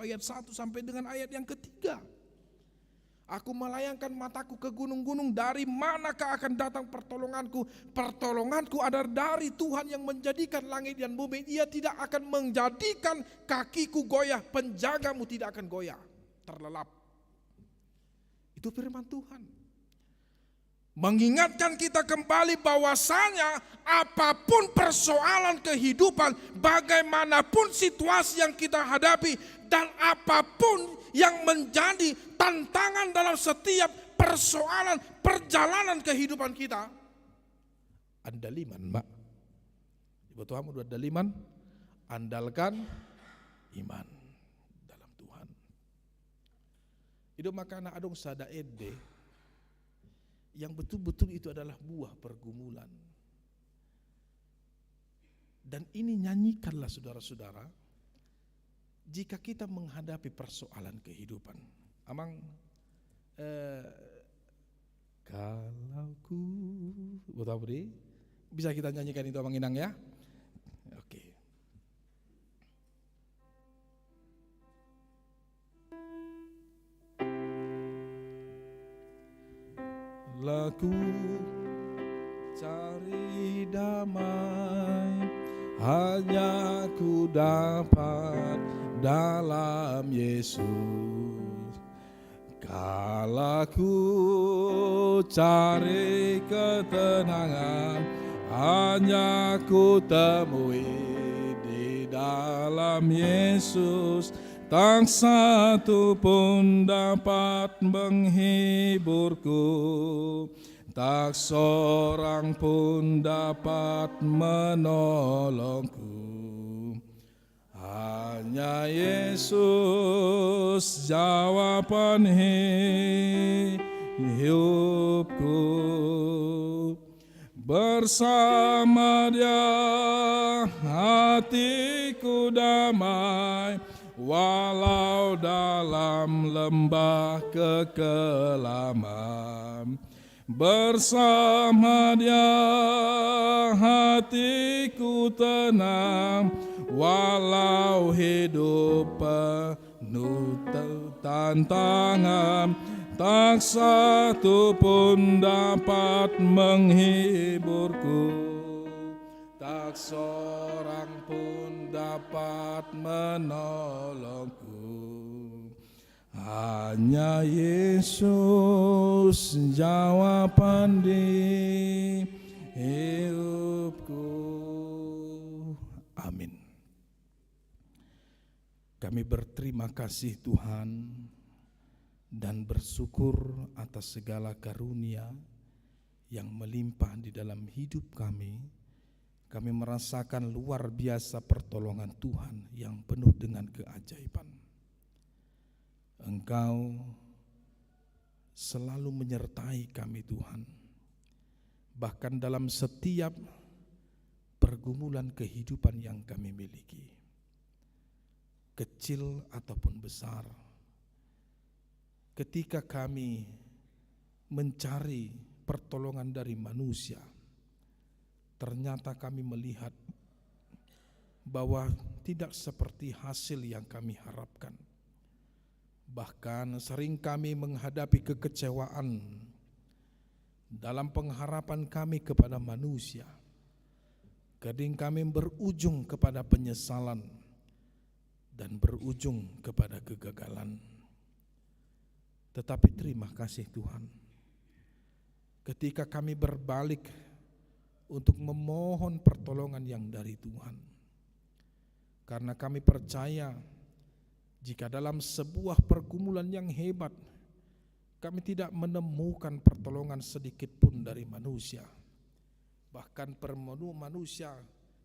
ayat 1 sampai dengan ayat yang ketiga. Aku melayangkan mataku ke gunung-gunung, dari manakah akan datang pertolonganku? Pertolonganku adalah dari Tuhan yang menjadikan langit dan bumi. Ia tidak akan menjadikan kakiku goyah, penjagamu tidak akan goyah, terlelap. Itu firman Tuhan. Mengingatkan kita kembali bahwasanya apapun persoalan kehidupan, bagaimanapun situasi yang kita hadapi, dan apapun yang menjadi tantangan dalam setiap persoalan perjalanan kehidupan kita, andaliman, Mbak. Ibu Tuhan udah andaliman, andalkan iman dalam Tuhan. Itu makanya adong sada ede yang betul-betul itu adalah buah pergumulan. Dan ini nyanyikanlah saudara-saudara, jika kita menghadapi persoalan kehidupan. Amang, kalau ku, tahu deh, bisa kita nyanyikan itu Amang Inang ya? Oke. Laku cari damai, hanya ku dapat dalam Yesus. Kala ku cari ketenangan, hanya ku temui di dalam Yesus. Tak satu pun dapat menghiburku, tak seorang pun dapat menolongku. Hanya Yesus jawaban hidupku. Bersama Dia hatiku damai, walau dalam lembah kekelaman. Bersama Dia hatiku tenang, walau hidup penuh tantangan. Tak satu pun dapat menghiburku, tak seorang pun dapat menolongku. Hanya Yesus jawaban di hidupku. Amin. Kami berterima kasih Tuhan dan bersyukur atas segala karunia yang melimpah di dalam hidup kami. Kami merasakan luar biasa pertolongan Tuhan yang penuh dengan keajaiban. Engkau selalu menyertai kami Tuhan, bahkan dalam setiap pergumulan kehidupan yang kami miliki, kecil ataupun besar. Ketika kami mencari pertolongan dari manusia, ternyata kami melihat bahwa tidak seperti hasil yang kami harapkan. Bahkan sering kami menghadapi kekecewaan dalam pengharapan kami kepada manusia. Kadang kami berujung kepada penyesalan dan berujung kepada kegagalan. Tetapi terima kasih Tuhan, ketika kami berbalik untuk memohon pertolongan yang dari Tuhan. Karena kami percaya jika dalam sebuah pergumulan yang hebat kami tidak menemukan pertolongan sedikit pun dari manusia. Bahkan manusia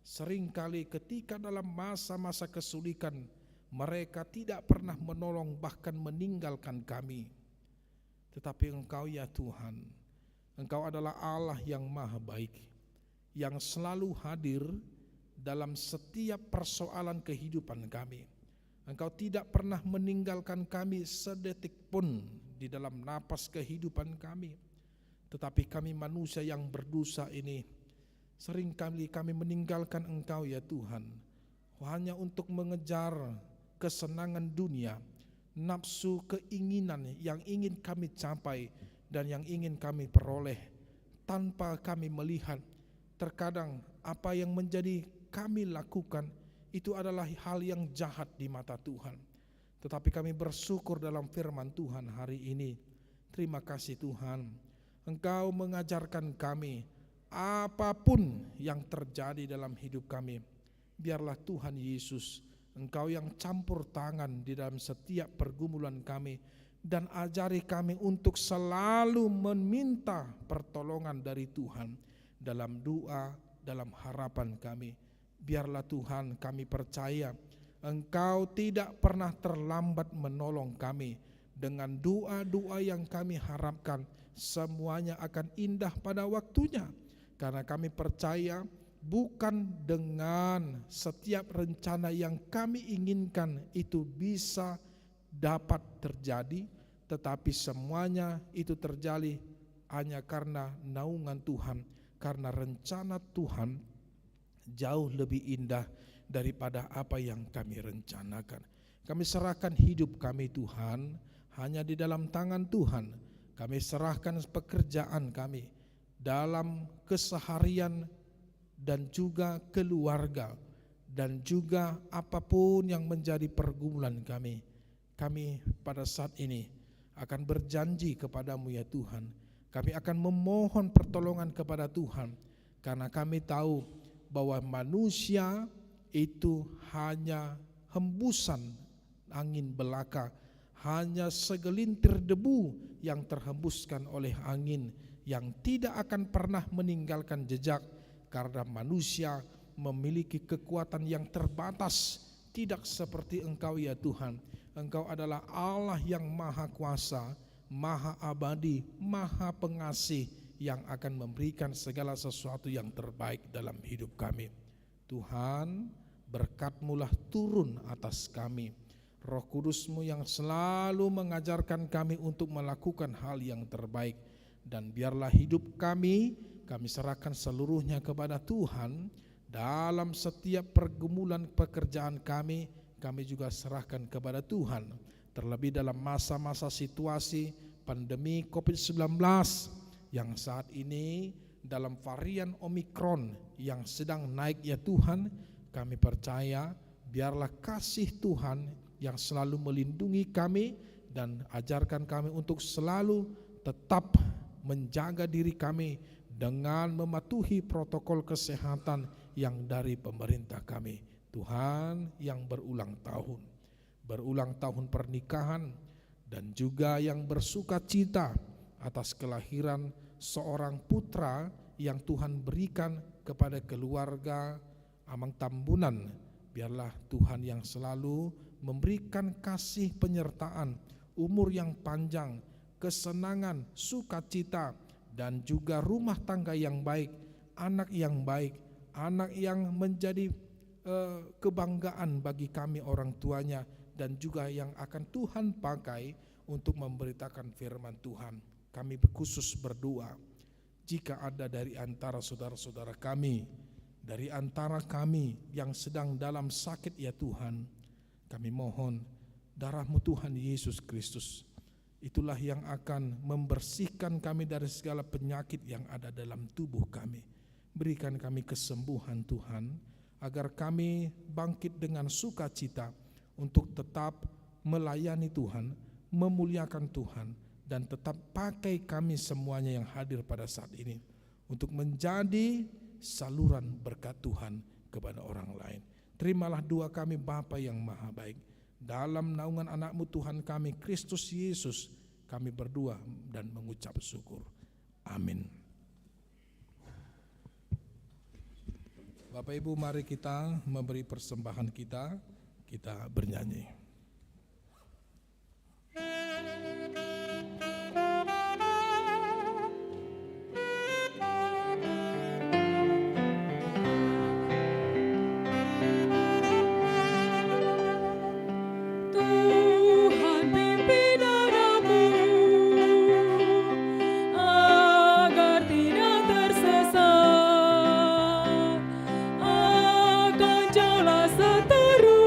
seringkali ketika dalam masa-masa kesulitan mereka tidak pernah menolong, bahkan meninggalkan kami. Tetapi Engkau ya Tuhan, Engkau adalah Allah yang maha baik, yang selalu hadir dalam setiap persoalan kehidupan kami. Engkau tidak pernah meninggalkan kami sedetik pun di dalam napas kehidupan kami. Tetapi kami manusia yang berdosa ini, seringkali kami meninggalkan Engkau ya Tuhan, hanya untuk mengejar kesenangan dunia, nafsu keinginan yang ingin kami capai dan yang ingin kami peroleh, tanpa kami melihat terkadang apa yang menjadi kami lakukan itu adalah hal yang jahat di mata Tuhan. Tetapi kami bersyukur dalam firman Tuhan hari ini. Terima kasih Tuhan, Engkau mengajarkan kami apapun yang terjadi dalam hidup kami, biarlah Tuhan Yesus, Engkau yang campur tangan di dalam setiap pergumulan kami, dan ajari kami untuk selalu meminta pertolongan dari Tuhan dalam doa, dalam harapan kami. Biarlah Tuhan, kami percaya Engkau tidak pernah terlambat menolong kami. Dengan doa-doa yang kami harapkan, semuanya akan indah pada waktunya. Karena kami percaya bukan dengan setiap rencana yang kami inginkan itu bisa dapat terjadi, tetapi semuanya itu terjadi hanya karena naungan Tuhan, karena rencana Tuhan jauh lebih indah daripada apa yang kami rencanakan. Kami serahkan hidup kami Tuhan hanya di dalam tangan Tuhan. Kami serahkan pekerjaan kami dalam keseharian dan juga keluarga, dan juga apapun yang menjadi pergumulan kami. Kami pada saat ini akan berjanji kepadamu ya Tuhan. Kami akan memohon pertolongan kepada Tuhan, karena kami tahu bahwa manusia itu hanya hembusan angin belaka, hanya segelintir debu yang terhembuskan oleh angin, yang tidak akan pernah meninggalkan jejak, karena manusia memiliki kekuatan yang terbatas, tidak seperti Engkau ya Tuhan. Engkau adalah Allah yang maha kuasa, maha abadi, maha pengasih, yang akan memberikan segala sesuatu yang terbaik dalam hidup kami. Tuhan, berkat-Mu lah turun atas kami. Roh Kudus-Mu yang selalu mengajarkan kami untuk melakukan hal yang terbaik. Dan biarlah hidup kami serahkan seluruhnya kepada Tuhan. Dalam setiap pergumulan pekerjaan kami juga serahkan kepada Tuhan. Terlebih dalam masa-masa situasi pandemi COVID-19 yang saat ini dalam varian Omikron yang sedang naik ya Tuhan, kami percaya biarlah kasih Tuhan yang selalu melindungi kami dan ajarkan kami untuk selalu tetap menjaga diri kami dengan mematuhi protokol kesehatan yang dari pemerintah kami. Tuhan, yang berulang tahun pernikahan, dan juga yang bersuka cita atas kelahiran seorang putra yang Tuhan berikan kepada keluarga Amang Tambunan. Biarlah Tuhan yang selalu memberikan kasih penyertaan, umur yang panjang, kesenangan, sukacita, dan juga rumah tangga yang baik, anak yang menjadi kebanggaan bagi kami orang tuanya, dan juga yang akan Tuhan pakai untuk memberitakan firman Tuhan. Kami khusus berdoa, jika ada dari antara saudara-saudara kami, dari antara kami yang sedang dalam sakit ya Tuhan, kami mohon darah-Mu Tuhan Yesus Kristus, itulah yang akan membersihkan kami dari segala penyakit yang ada dalam tubuh kami. Berikan kami kesembuhan Tuhan, agar kami bangkit dengan sukacita untuk tetap melayani Tuhan, memuliakan Tuhan, dan tetap pakai kami semuanya yang hadir pada saat ini untuk menjadi saluran berkat Tuhan kepada orang lain. Terimalah doa kami Bapa yang maha baik. Dalam naungan anak-Mu Tuhan kami, Kristus Yesus, kami berdoa dan mengucap syukur. Amin. Bapak Ibu, mari kita memberi persembahan kita bernyanyi. Seteru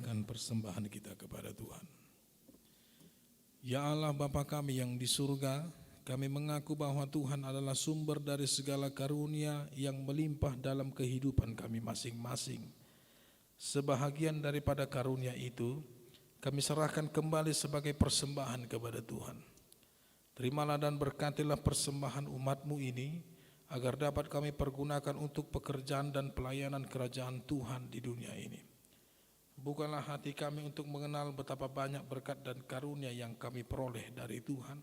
menyerahkan persembahan kita kepada Tuhan. Ya Allah Bapa kami yang di surga, kami mengaku bahwa Tuhan adalah sumber dari segala karunia yang melimpah dalam kehidupan kami masing-masing. Sebahagian daripada karunia itu, kami serahkan kembali sebagai persembahan kepada Tuhan. Terimalah dan berkatilah persembahan umat-Mu ini, agar dapat kami pergunakan untuk pekerjaan dan pelayanan kerajaan Tuhan di dunia ini. Bukalah hati kami untuk mengenal betapa banyak berkat dan karunia yang kami peroleh dari Tuhan,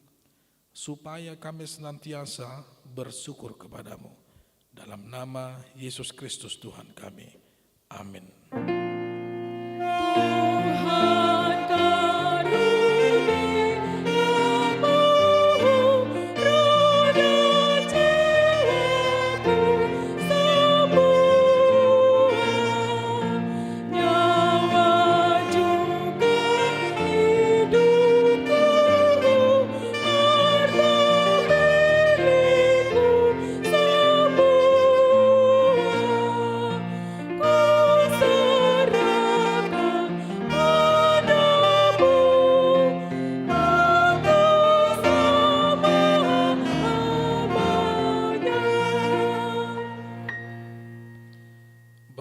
supaya kami senantiasa bersyukur kepadamu. Dalam nama Yesus Kristus Tuhan kami. Amin.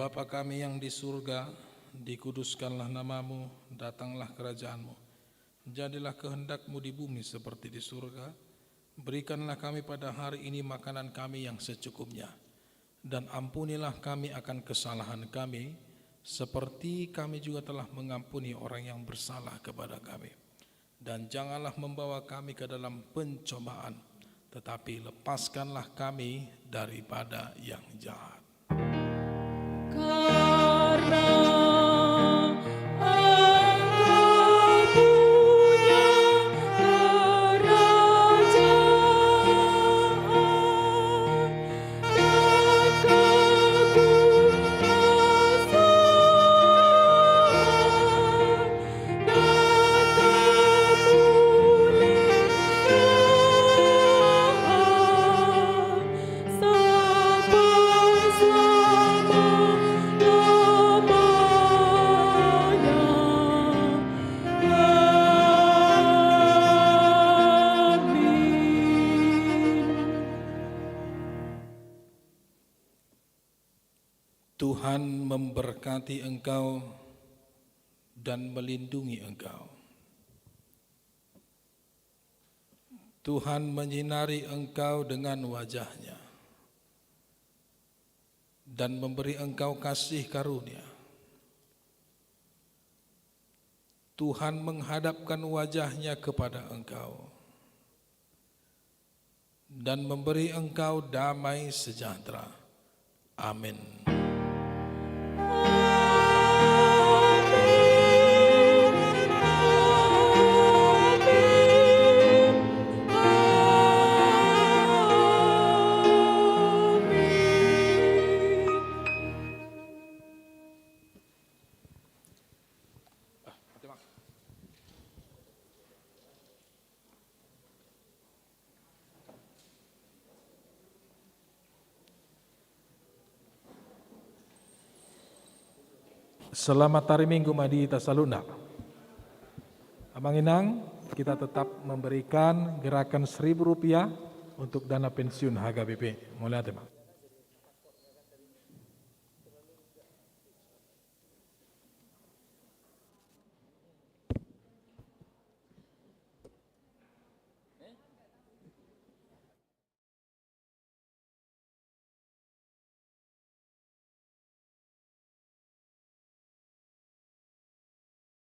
Bapa kami yang di surga, dikuduskanlah namamu, datanglah kerajaanmu. Jadilah kehendak-Mu di bumi seperti di surga. Berikanlah kami pada hari ini makanan kami yang secukupnya. Dan ampunilah kami akan kesalahan kami, seperti kami juga telah mengampuni orang yang bersalah kepada kami. Dan janganlah membawa kami ke dalam pencobaan, tetapi lepaskanlah kami daripada yang jahat. Tuhan memberkati engkau dan melindungi engkau. Tuhan menyinari engkau dengan wajah-Nya dan memberi engkau kasih karunia. Tuhan menghadapkan wajah-Nya kepada engkau dan memberi engkau damai sejahtera. Amin. Selamat hari Minggu Madi Tasalunda. Abang Inang, kita tetap memberikan gerakan Rp1.000 untuk dana pensiun HKBP. Mulai, Bang.